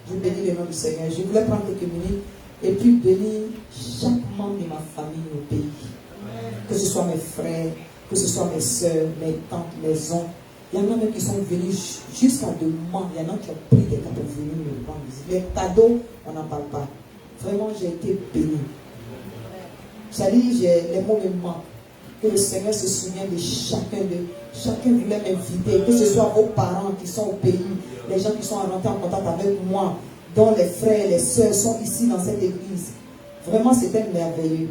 Je bénis le nom du Seigneur. Je voulais prendre quelques minutes et puis bénir chaque membre de ma famille au pays. Que ce soit mes frères, que ce soit mes soeurs, mes tantes, mes oncles. Il y en a même qui sont venus jusqu'à demain. Il y en a qui ont pris des cadeaux venus me rendre visite. Les cadeaux, on n'en parle pas. Vraiment, j'ai été béni. C'est-à-dire, les mots me manquent. Que le Seigneur se souvienne de chacun d'eux. Chacun voulait m'inviter, que ce soit vos parents qui sont au pays, les gens qui sont rentrés en contact avec moi, dont les frères et les sœurs sont ici dans cette église. Vraiment, c'était merveilleux.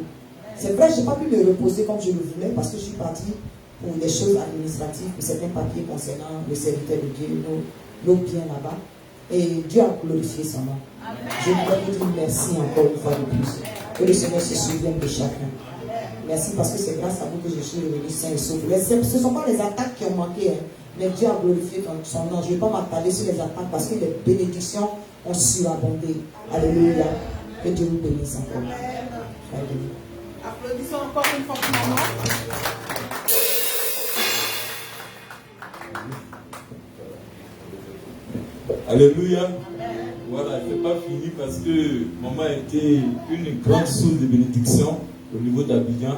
C'est vrai, je n'ai pas pu me reposer comme je le voulais parce que je suis partie pour des choses administratives, pour certains papiers concernant le serviteur de Dieu, nos biens là-bas. Et Dieu a glorifié son nom. Je voudrais vous dire merci encore une fois de plus. Que le Seigneur se souvienne de chacun. Merci parce que c'est grâce à vous que je suis revenu sain et sauf. Ce ne sont pas les attaques qui ont manqué, hein, mais Dieu a glorifié son nom. Je ne vais pas m'attarder sur les attaques parce que les bénédictions ont surabondé. Alléluia. Que Dieu vous bénisse encore. Alléluia. Applaudissons encore une fois pour maman. Alléluia. Voilà, c'est pas fini parce que maman a été une grande source de bénédiction au niveau d'Abidjan.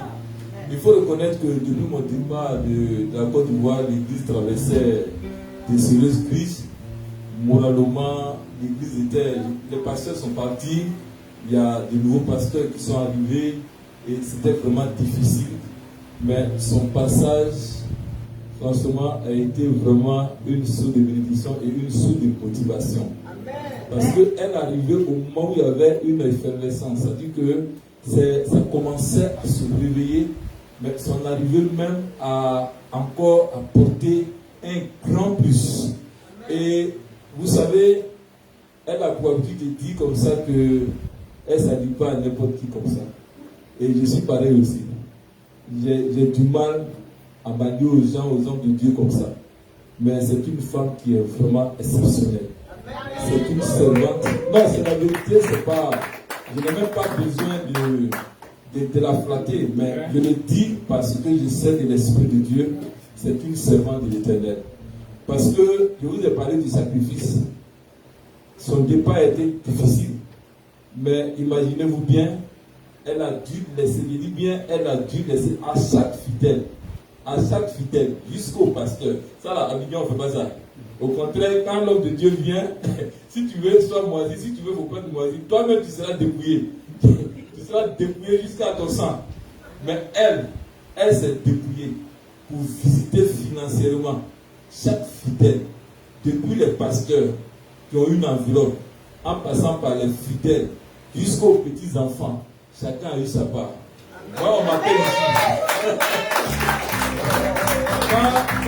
Il faut reconnaître que depuis mon départ de la Côte d'Ivoire, l'église traversait de sérieuses crises. Moralement, l'église était. Les pasteurs sont partis, il y a de nouveaux pasteurs qui sont arrivés et c'était vraiment difficile. Mais son passage, franchement, a été vraiment une source de bénédiction et une source de motivation. Parce qu'elle arrivait au moment où il y avait une effervescence, c'est-à-dire que ça commençait à se réveiller, mais son arrivée même a encore apporté un grand plus. Et vous savez, elle a pour habitude de dire comme ça que elle ne s'allie pas à n'importe qui comme ça. Et je suis pareil aussi. J'ai du mal à manier aux gens, aux hommes de Dieu comme ça. Mais c'est une femme qui est vraiment exceptionnelle. C'est une servante. Non, c'est la vérité, c'est pas. Je n'ai même pas besoin de la flatter, mais je le dis parce que je sais de l'Esprit de Dieu, c'est une servante de l'Éternel. Parce que je vous ai parlé du sacrifice. Son départ a été difficile. Mais imaginez-vous bien, elle a dû laisser, je dis bien, elle a dû laisser à chaque fidèle, jusqu'au pasteur. Ça là, à Abidjan, on ne fait pas ça. Au contraire, quand l'homme de Dieu vient, si tu veux, sois moisi, si tu veux, faut pas te moisir. Toi-même, tu seras dépouillé. Tu seras dépouillé jusqu'à ton sang. Mais elle s'est dépouillée pour visiter financièrement chaque fidèle, depuis les pasteurs qui ont une enveloppe, en passant par les fidèles, jusqu'aux petits-enfants. Chacun a eu sa part. Moi, on m'appelle ici.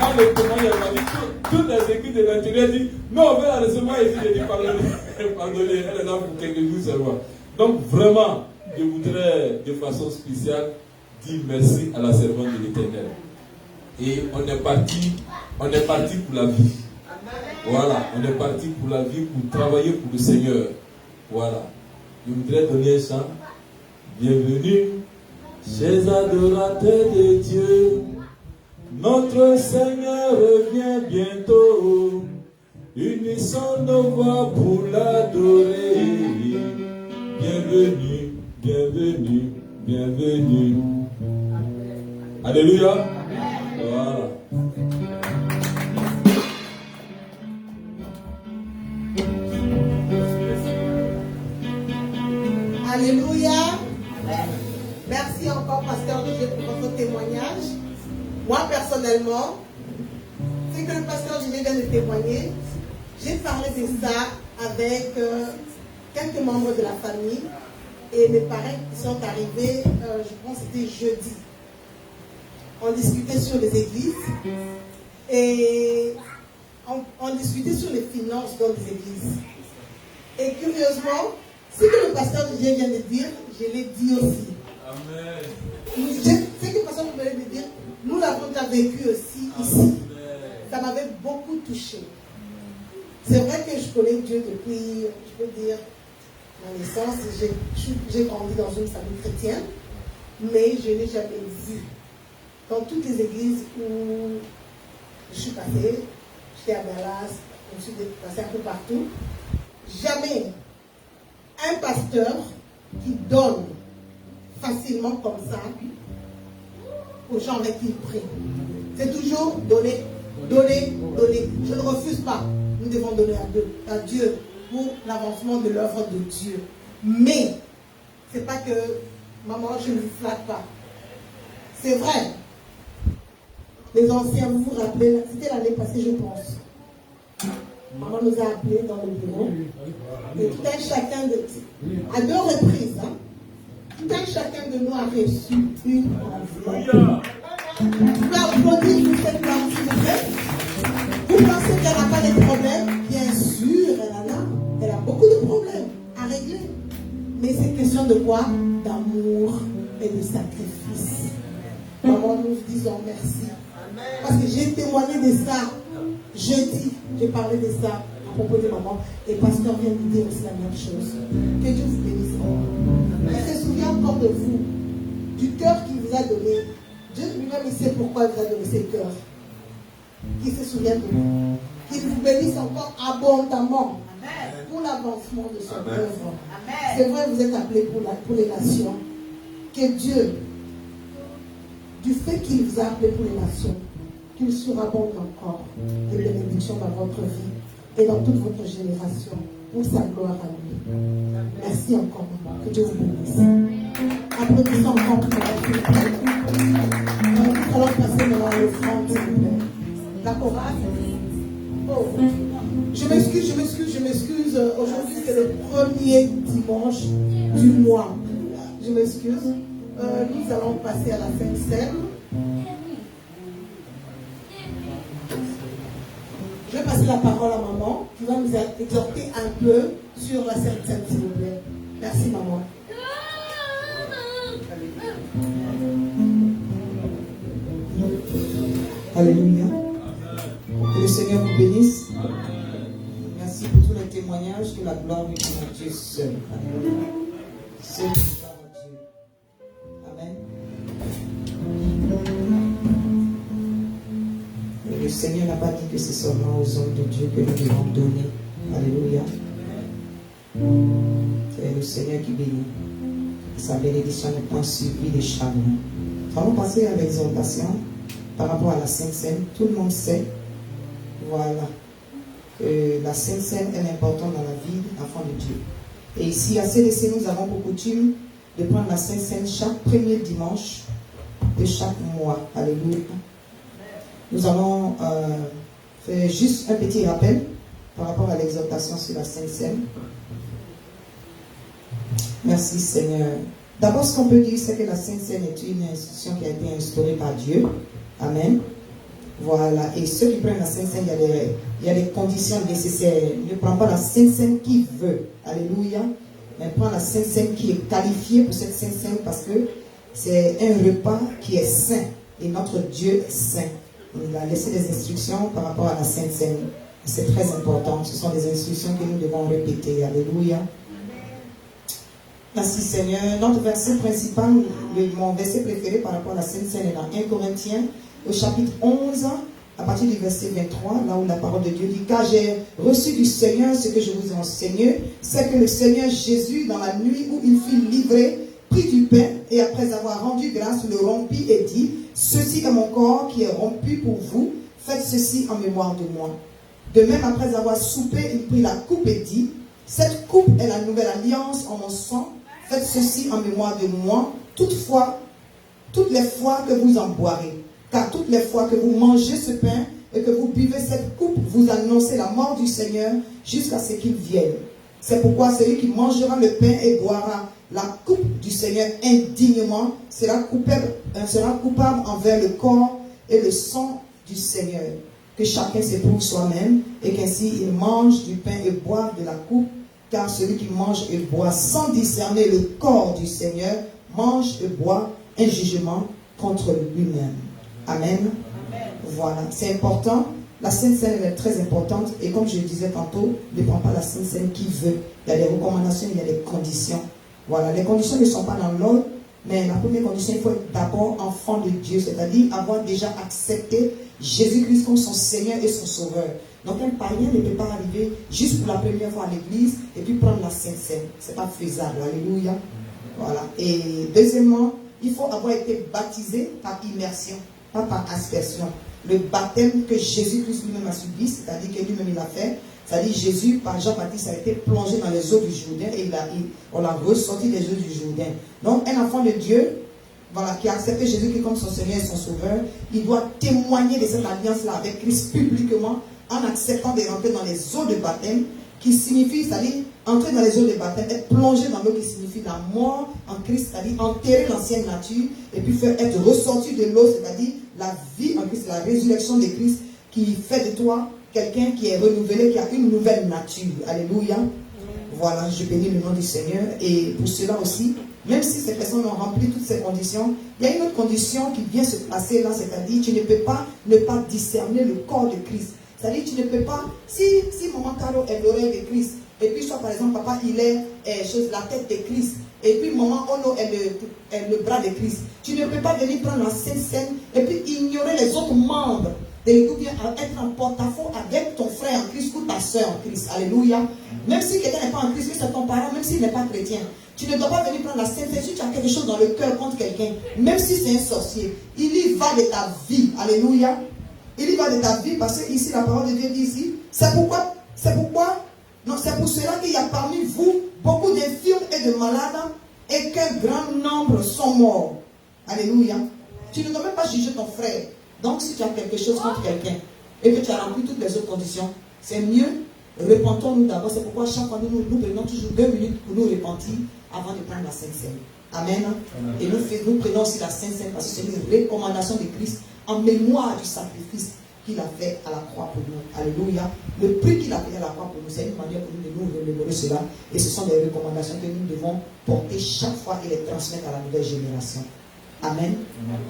Quand le commandant m'a dit, toutes les équipes de l'intérieur disent, non, on veut la recevoir ici. J'ai dit, pardonnez, elle est là pour quelques jours seulement. Donc, vraiment, je voudrais, de façon spéciale, dire merci à la servante de l'Éternel. Et on est parti pour la vie. Voilà, on est parti pour la vie, pour travailler pour le Seigneur. Voilà. Je voudrais donner un chant. Bienvenue, chers adorateurs de Dieu. Notre Seigneur revient bientôt. Unissons nos voix pour l'adorer. Bienvenue, bienvenue, bienvenue. Alléluia. Voilà. Alléluia. Merci encore, pasteur de Dieu, pour votre témoignage. Moi, personnellement, c'est que le pasteur Julien vient de témoigner. J'ai parlé de ça avec quelques membres de la famille et mes parents qui sont arrivés, je pense que c'était jeudi. On discutait sur les églises et on discutait sur les finances dans les églises. Et curieusement, ce que le pasteur Julien vient de dire, je l'ai dit aussi. Amen. Ce que le pasteur venait de dire, nous l'avons déjà vécu aussi ici. Ça m'avait beaucoup touché. C'est vrai que je connais Dieu depuis, je peux dire, ma naissance. J'ai grandi dans une famille chrétienne, mais je n'ai jamais vu. Dans toutes les églises où je suis passée, j'étais à Dallas, je suis passée un peu partout, jamais un pasteur qui donne facilement comme ça aux gens avec qui il prie. C'est toujours donner, donner, donner. Je ne refuse pas. Nous devons donner à Dieu pour l'avancement de l'œuvre de Dieu. Mais, c'est pas que, maman, je ne vous flatte pas. C'est vrai, Les anciens, vous vous rappelez, c'était l'année passée, je pense. Maman nous a appelés dans le bureau. Et tout un chacun à 2 reprises, hein, tout un chacun de nous a reçu une enveloppe. Vous pouvez applaudir pour cette femme, s'il vous plaît. Vous pensez qu'elle n'a pas de problèmes? Bien sûr, elle a beaucoup de problèmes à régler. Mais c'est question de quoi? D'amour et de sacrifice. Maman, nous disons merci. Parce que j'ai témoigné de ça jeudi. J'ai parlé de ça à propos de maman. Et pasteur vient de dire aussi la même chose. Que Dieu vous bénisse. Il se souvient encore de vous, du cœur qu'il vous a donné. Dieu lui-même, il sait pourquoi il vous a donné ce cœur. Qu'il se souvient de vous. Qu'il vous bénisse encore abondamment pour l'avancement de son œuvre. C'est vrai, vous êtes appelés pour les nations. Que Dieu, du fait qu'il vous a appelés pour les nations, qu'il surabonde encore de bénédictions dans votre vie et dans toute votre génération pour sa gloire à lui. Merci encore, maman. Que Dieu vous bénisse. Applaudissons encore pour la vie. Nous allons passer maintenant à l'offrande, s'il vous plaît. La chorale. Oh, je m'excuse. Aujourd'hui, c'est le premier dimanche du mois. Je m'excuse. Nous allons passer à la Sainte Seine. Je vais passer la parole à maman qui va nous exhorter un peu sur la Sainte Seine, s'il vous plaît. Merci, maman. Alléluia. Que le Seigneur vous bénisse. Merci pour tous les témoignages. Que la gloire lui soit à Dieu seul. Alléluia. Seul gloire à Dieu. Amen. Et le Seigneur n'a pas dit que c'est seulement aux hommes de Dieu que nous devons donner. Alléluia. C'est le Seigneur qui bénit. Sa bénédiction n'est point suivie des chagrins. Nous allons passer à l'exhortation par rapport à la Sainte Seine. Tout le monde sait, voilà, que la Sainte Seine est importante dans la vie d'un enfant de Dieu. Et ici, à CDC, nous avons pour coutume de prendre la Sainte Seine chaque premier dimanche de chaque mois. Alléluia. Nous allons faire juste un petit rappel par rapport à l'exhortation sur la Sainte Seine. Merci Seigneur. D'abord, ce qu'on peut dire, c'est que la Sainte Seine est une institution qui a été instaurée par Dieu. Amen. Voilà. Et ceux qui prennent la Sainte Seine, il y a des conditions nécessaires. Ne prends pas la Sainte Seine qui veut. Alléluia. Mais prends la Sainte Seine qui est qualifiée pour cette Sainte Seine parce que c'est un repas qui est saint. Et notre Dieu est saint. Il a laissé des instructions par rapport à la Sainte Seine. C'est très important. Ce sont des instructions que nous devons répéter. Alléluia. Merci Seigneur. Notre verset principal, mon verset préféré par rapport à la Sainte Seine est dans 1 Corinthiens, au chapitre 11, à partir du verset 23, là où la parole de Dieu dit: car j'ai reçu du Seigneur ce que je vous ai enseigné, c'est que le Seigneur Jésus, dans la nuit où il fut livré, prit du pain et après avoir rendu grâce, le rompit et dit: ceci est mon corps qui est rompu pour vous, faites ceci en mémoire de moi. De même, après avoir soupé, il prit la coupe et dit: cette coupe est la nouvelle alliance en mon sang. Faites ceci en mémoire de moi, toutes les fois que vous en boirez. Car toutes les fois que vous mangez ce pain et que vous buvez cette coupe, vous annoncez la mort du Seigneur jusqu'à ce qu'il vienne. C'est pourquoi celui qui mangera le pain et boira la coupe du Seigneur indignement sera coupable envers le corps et le sang du Seigneur. Que chacun s'éprouve soi-même et qu'ainsi il mange du pain et boive de la coupe. Car celui qui mange et boit sans discerner le corps du Seigneur mange et boit un jugement contre lui-même. Amen. Amen. Voilà, c'est important. La Sainte Seine est très importante. Et comme je le disais tantôt, ne prends pas la Sainte Seine qui veut. Il y a des recommandations, il y a des conditions. Voilà, les conditions ne sont pas dans l'ordre. Mais la première condition, il faut être d'abord enfant de Dieu. C'est-à-dire avoir déjà accepté Jésus-Christ comme son Seigneur et son Sauveur. Donc un païen ne peut pas arriver juste pour la première fois à l'église et puis prendre la Sainte Seine. Ce n'est pas faisable. Alléluia. Voilà. Et deuxièmement, il faut avoir été baptisé par immersion, pas par aspersion. Le baptême que Jésus-Christ lui-même a subi, c'est-à-dire que lui-même il a fait, c'est-à-dire Jésus, par Jean-Baptiste, a été plongé dans les eaux du Jourdain et on l'a ressorti des eaux du Jourdain. Donc un enfant de Dieu voilà, qui a accepté Jésus comme son Seigneur et son Sauveur, il doit témoigner de cette alliance-là avec Christ publiquement en acceptant de rentrer dans les eaux de baptême, qui signifie, c'est-à-dire entrer dans les eaux de baptême, être plongé dans l'eau qui signifie la mort en Christ, c'est-à-dire enterrer l'ancienne nature et puis faire être ressorti de l'eau, c'est-à-dire la vie en Christ, la résurrection de Christ qui fait de toi quelqu'un qui est renouvelé, qui a une nouvelle nature. Alléluia. Voilà, je bénis le nom du Seigneur. Et pour cela aussi, même si ces personnes ont rempli toutes ces conditions, il y a une autre condition qui vient se placer là, c'est-à-dire tu ne peux pas ne pas discerner le corps de Christ. C'est-à-dire tu ne peux pas, si maman Caro est l'oreille de Christ, et puis soit par exemple papa il est la tête de Christ, et puis maman Ono est le bras de Christ, tu ne peux pas venir prendre la Sainte Seine et puis ignorer les autres membres, ou bien être en porte-à-faux avec ton frère en Christ ou ta soeur en Christ. Alléluia. Même si quelqu'un n'est pas en Christ, que c'est ton parent, même s'il n'est pas chrétien, tu ne dois pas venir prendre la Sainte Seine. Si tu as quelque chose dans le cœur contre quelqu'un, même si c'est un sorcier, il y va de ta vie. Alléluia. Il y va de ta vie parce que ici la parole de Dieu dit ici, c'est pour cela qu'il y a parmi vous beaucoup d'infirmes et de malades et qu'un grand nombre sont morts. Alléluia. Tu ne dois même pas juger ton frère. Donc si tu as quelque chose contre quelqu'un et que tu as rempli toutes les autres conditions, c'est mieux, repentons-nous d'abord. C'est pourquoi chaque fois nous prenons toujours 2 minutes pour nous repentir avant de prendre la Sainte Seine. Amen. Amen. Et nous prenons aussi la Sainte Seine parce que c'est une recommandation de Christ en mémoire du sacrifice qu'il a fait à la croix pour nous. Alléluia. Le prix qu'il a payé à la croix pour nous, c'est une manière pour nous de nous remémorer cela. Et ce sont des recommandations que nous devons porter chaque fois et les transmettre à la nouvelle génération. Amen.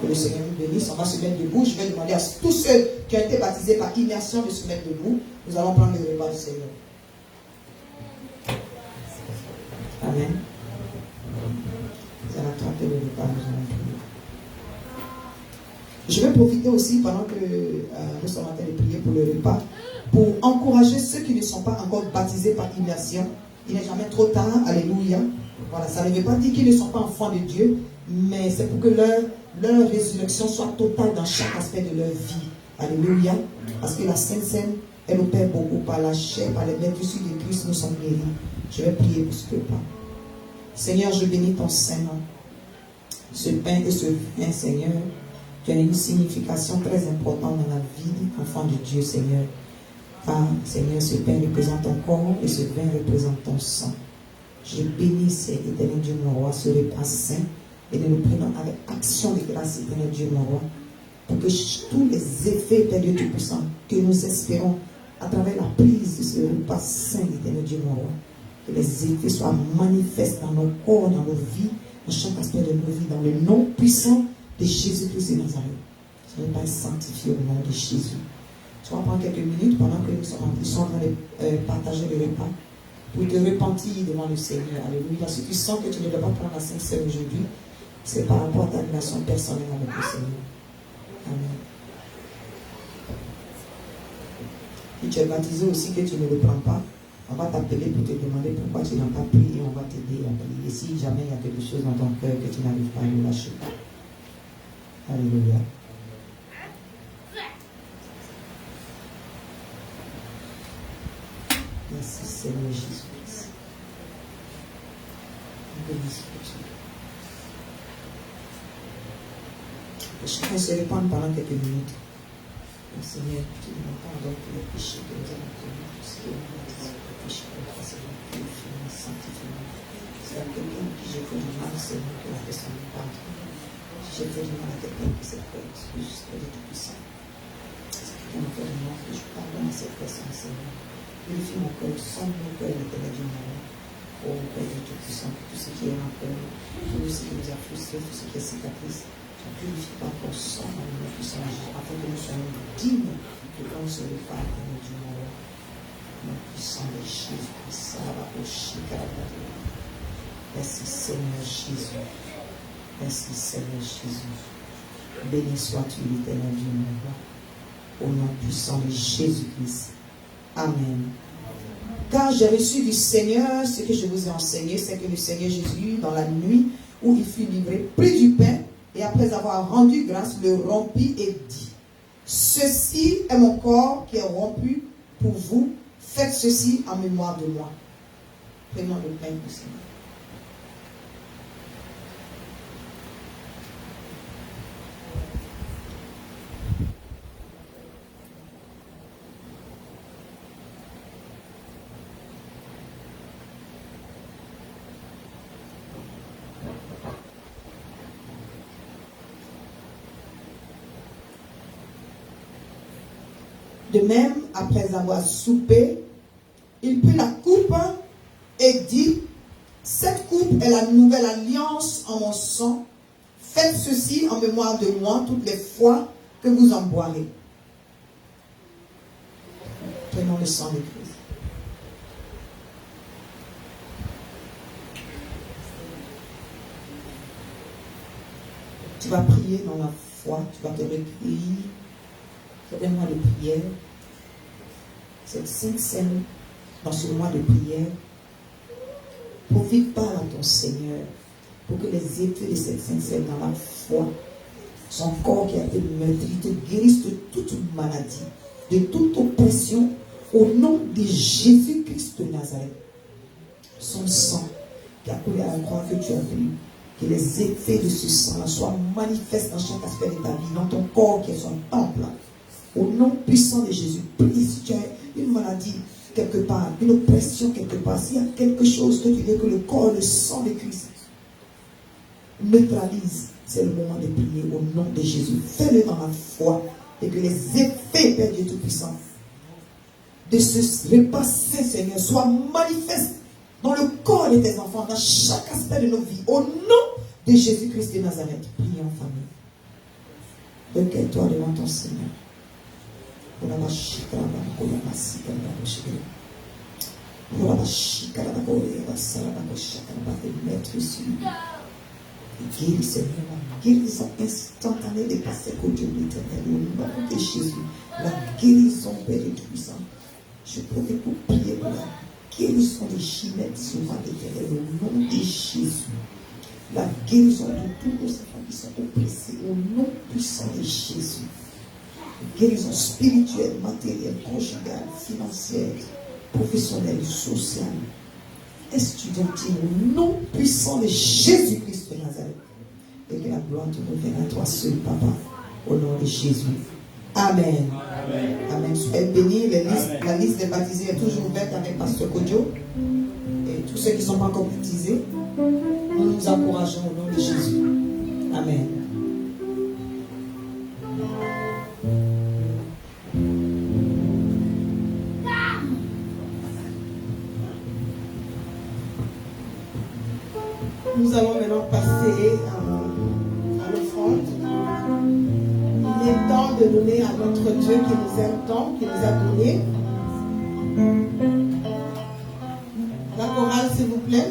Que le Seigneur nous bénisse. On va se mettre debout. Je vais demander à tous ceux qui ont été baptisés par immersion de se mettre debout. Nous allons prendre le repas du Seigneur. Amen. Vous allez attraper le repas. Nous allons prier. Je vais profiter aussi pendant que nous sommes en train de prier pour le repas, pour encourager ceux qui ne sont pas encore baptisés par immersion. Il n'est jamais trop tard. Alléluia. Voilà, ça ne veut pas dire qu'ils ne sont pas enfants de Dieu, mais c'est pour que leur résurrection soit totale dans chaque aspect de leur vie. Alléluia. Parce que la Sainte Seine, elle opère beaucoup par la chair, par les blessures de Christ, nous sommes guéris. Je vais prier pour ce repas. Seigneur, je bénis ton Saint-Nom. Ce pain et ce vin, Seigneur, qui a une signification très importante dans la vie d'enfant de Dieu, Seigneur. Car, Seigneur, ce pain représente ton corps et ce vin représente ton sang. Je bénis, Seigneur, éternel Dieu, mon roi, ce repas saint, et nous le prenons avec action de grâce, éternel Dieu, mon roi, pour que tous les effets, éternel Dieu Tout-Puissant, que nous espérons à travers la prise de ce repas saint, éternel Dieu, mon roi, que les effets soient manifestes dans nos corps, dans nos vies, dans chaque aspect de nos vies, dans le nom puissant de Jésus-Christ de Nazareth. Ce repas est sanctifié au nom de Jésus. Tu vas prendre quelques minutes pendant que nous sommes en train de partager le repas, pour te repentir devant le Seigneur. Alléluia. Si tu sens que tu ne dois pas prendre la Sainte Seine aujourd'hui, c'est par rapport à ta relation personnelle avec le Seigneur. Amen. Si tu es baptisé aussi que tu ne le prends pas, on va t'appeler pour te demander pourquoi tu n'as pas pris et on va t'aider à prier. Et si jamais il y a quelque chose dans ton cœur que tu n'arrives pas à le lâcher. Alléluia. Merci Seigneur Jésus-Christ. Bénis Dieu. Que chacun se répande pendant quelques minutes. Seigneur, tu nous pardonnes pour les péchés que nous avons commis, tout ce qui est le péché que nous avons purifié, sanctifié. C'est à quelqu'un qui j'ai fait du mal, Seigneur, que la personne me pardonne. Si j'ai fait du mal à quelqu'un qui s'est fait, juste que Dieu Tout-Puissant. Si quelqu'un me fait du mal, que je pardonne à cette personne, Seigneur. Purifie mon cœur, sonne mon cœur, l'éternel du monde. Oh, Père Dieu Tout-Puissant, tout ce qui est rancœur, tout ce qui nous a frustrés, tout ce qui est cicatrice, tu purifies par ton sang dans le nom puissant, afin que nous soyons dignes de prendre ce repas, l'éternel du monde. Nom puissant de Jésus-Christ, merci Seigneur Jésus. Merci Seigneur Jésus. Béni sois-tu, l'éternel du monde. Au nom puissant de Jésus-Christ. Amen. Car j'ai reçu du Seigneur ce que je vous ai enseigné, c'est que le Seigneur Jésus, dans la nuit où il fut livré, prit du pain et après avoir rendu grâce, le rompit et dit: ceci est mon corps qui est rompu pour vous, faites ceci en mémoire de moi. Prenons le pain du Seigneur. De même, après avoir soupé, il prit la coupe et dit, cette coupe est la nouvelle alliance en mon sang. Faites ceci en mémoire de moi toutes les fois que vous en boirez. Prenons le sang de Christ. Tu vas prier dans la foi, tu vas te recueillir. Fais un mois de prière. Cette sainte scène, dans ce mois de prière, profite pas à ton Seigneur pour que les effets de cette sainte scène dans la foi, son corps qui a été meurtri, te guérisse de toute maladie, de toute oppression, au nom de Jésus-Christ de Nazareth. Son sang qui a coulé à la croix que tu as vu, que les effets de ce sang-là soient manifestes dans chaque aspect de ta vie, dans ton corps qui est son temple. Au nom puissant de Jésus, prie si tu as une maladie quelque part, une oppression quelque part, s'il y a quelque chose que tu veux que le corps, le sang de Christ neutralise, c'est le moment de prier au nom de Jésus. Fais-le dans la foi et que les effets, Père Dieu Tout-Puissant, de ce repas saint, Seigneur, soient manifestes dans le corps de tes enfants, dans chaque aspect de nos vies. Au nom de Jésus-Christ de Nazareth, prions en famille. Recueille-toi devant ton Seigneur. Maître sur lui. Guéris, Seigneur, la guérison instantanée des passés qu'au Dieu l'éternel, au nom de Jésus, la guérison, Père Tout-Puissant. Je prie pour prier pour la guérison des Ginette souvent l'éternel, au nom de Jésus. La guérison de tous nos enfants qui sont oppressés, au nom puissant de Jésus. Guérison spirituelle, matérielle, conjugale, financière, professionnelle, sociale, estudiantine, au nom puissant de Jésus-Christ de Nazareth. Et que la gloire te revienne à toi seul, Papa, au nom de Jésus. Amen. Amen. Amen. Soyez bénis. La liste des baptisés est toujours ouverte avec Pasteur Kodjo. Et tous ceux qui ne sont pas encore baptisés, nous nous encourageons au nom de Jésus. Amen. Nous allons maintenant passer à l'offrande. Il est temps de donner à notre Dieu qui nous aime tant, qui nous a donné. La chorale, s'il vous plaît.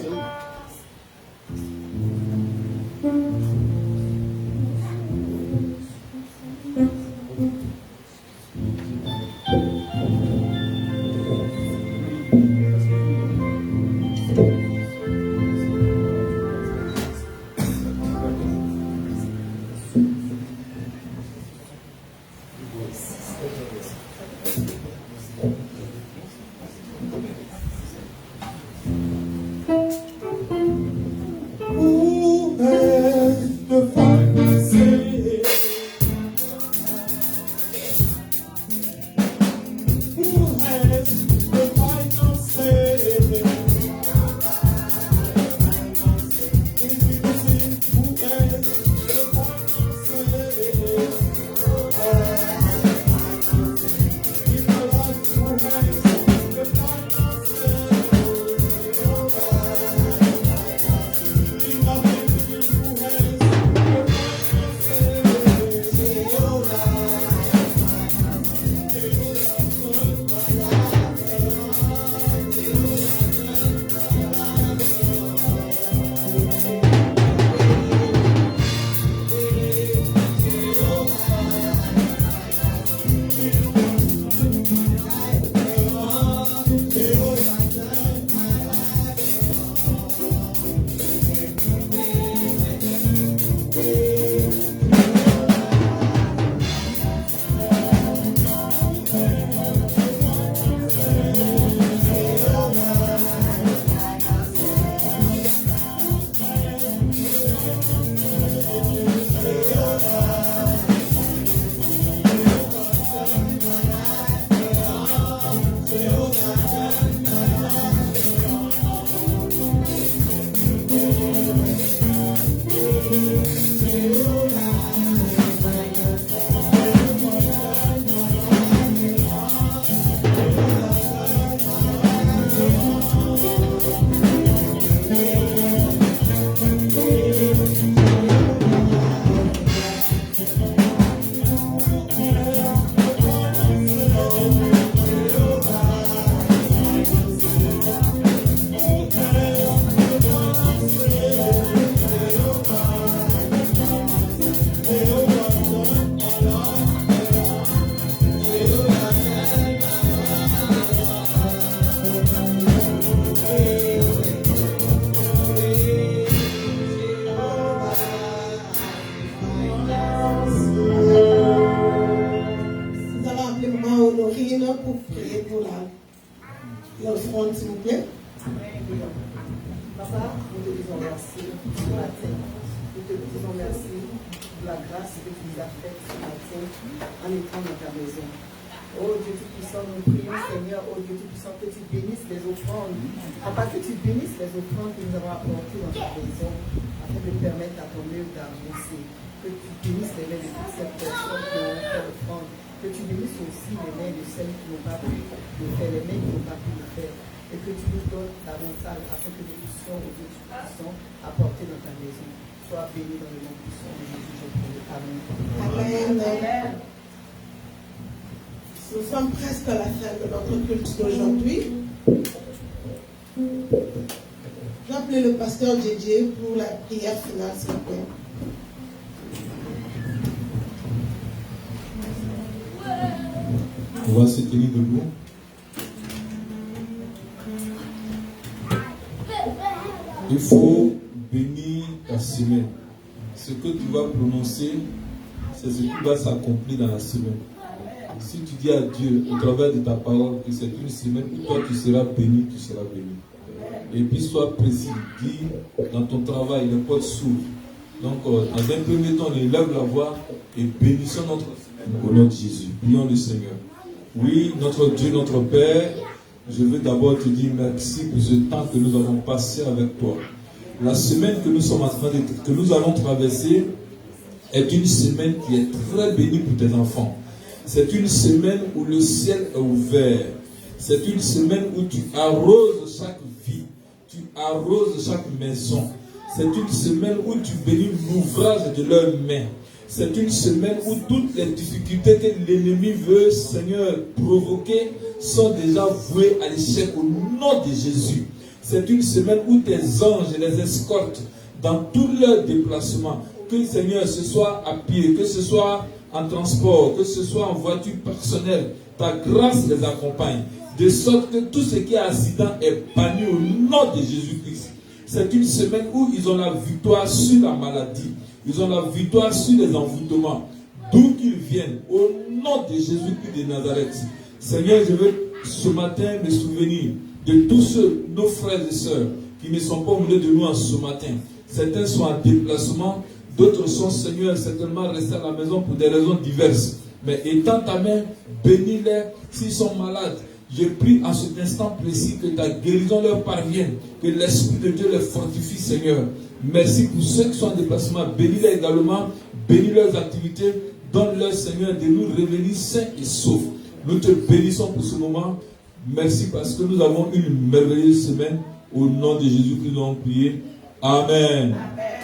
ce matin. Nous te disons merci pour la grâce que tu nous as faite ce matin en étant dans ta maison. Oh Dieu Tout-Puissant, nous prions Seigneur, oh Dieu Tout-Puissant, que tu bénisses les offrandes. Papa, que tu bénisses les offrandes que nous avons apportées dans ta maison afin de permettre à ton œuvre d'avancer. Que tu bénisses les mains de toutes ces personnes qui ont fait l'offrande. Que tu bénisses aussi les mains de celles qui n'ont pas pu le faire, les mains qui n'ont pas pu le faire. Et que tu nous donnes davantage afin que nous puissions, oh Dieu Tout-Puissant, apporter dans ta maison. Sois béni dans le nom puissant de Jésus, je prie. Amen. Amen. Nous sommes presque à la fin de notre culte d'aujourd'hui. Je vais appeler le pasteur JJ pour la prière finale, s'il vous plaît. On va se tenir debout. Il faut bénir ta semaine. Ce que tu vas prononcer, c'est ce qui va s'accomplir dans la semaine. Si tu dis à Dieu, au travers de ta parole, que c'est une semaine où toi tu seras béni, tu seras béni. Et puis sois précis, dis dans ton travail, les portes s'ouvrent. Donc, dans un premier temps, on élève la voix et bénissons notre semaine au nom de Jésus. Prions le Seigneur. Oui, notre Dieu, notre Père, je veux d'abord te dire merci pour ce temps que nous avons passé avec toi. La semaine que nous sommes en train de, que nous allons traverser est une semaine qui est très bénie pour tes enfants. C'est une semaine où le ciel est ouvert. C'est une semaine où tu arroses chaque vie. Tu arroses chaque maison. C'est une semaine où tu bénis l'ouvrage de leurs mains. C'est une semaine où toutes les difficultés que l'ennemi veut, Seigneur, provoquer sont déjà vouées à l'échec au nom de Jésus. C'est une semaine où tes anges les escortent dans tous leurs déplacements. Que, Seigneur, ce soit à pied, que ce soit en transport, que ce soit en voiture personnelle, ta grâce les accompagne, de sorte que tout ce qui est accident est banni au nom de Jésus-Christ. C'est une semaine où ils ont la victoire sur la maladie, ils ont la victoire sur les envoûtements, d'où qu'ils viennent, au nom de Jésus-Christ de Nazareth. Seigneur, je veux ce matin me souvenir de tous ceux, nos frères et sœurs, qui ne sont pas au milieu de nous en ce matin. Certains sont en déplacement, d'autres sont, Seigneur, certainement restés à la maison pour des raisons diverses. Mais étends ta main, bénis-les s'ils sont malades. Je prie en cet instant précis que ta guérison leur parvienne, que l'Esprit de Dieu les fortifie, Seigneur. Merci pour ceux qui sont en déplacement. Bénis-les également, bénis leurs activités. Donne-leur, Seigneur, de nous revenir sains et saufs. Nous te bénissons pour ce moment. Merci parce que nous avons une merveilleuse semaine. Au nom de Jésus-Christ, nous avons prié. Amen. Amen.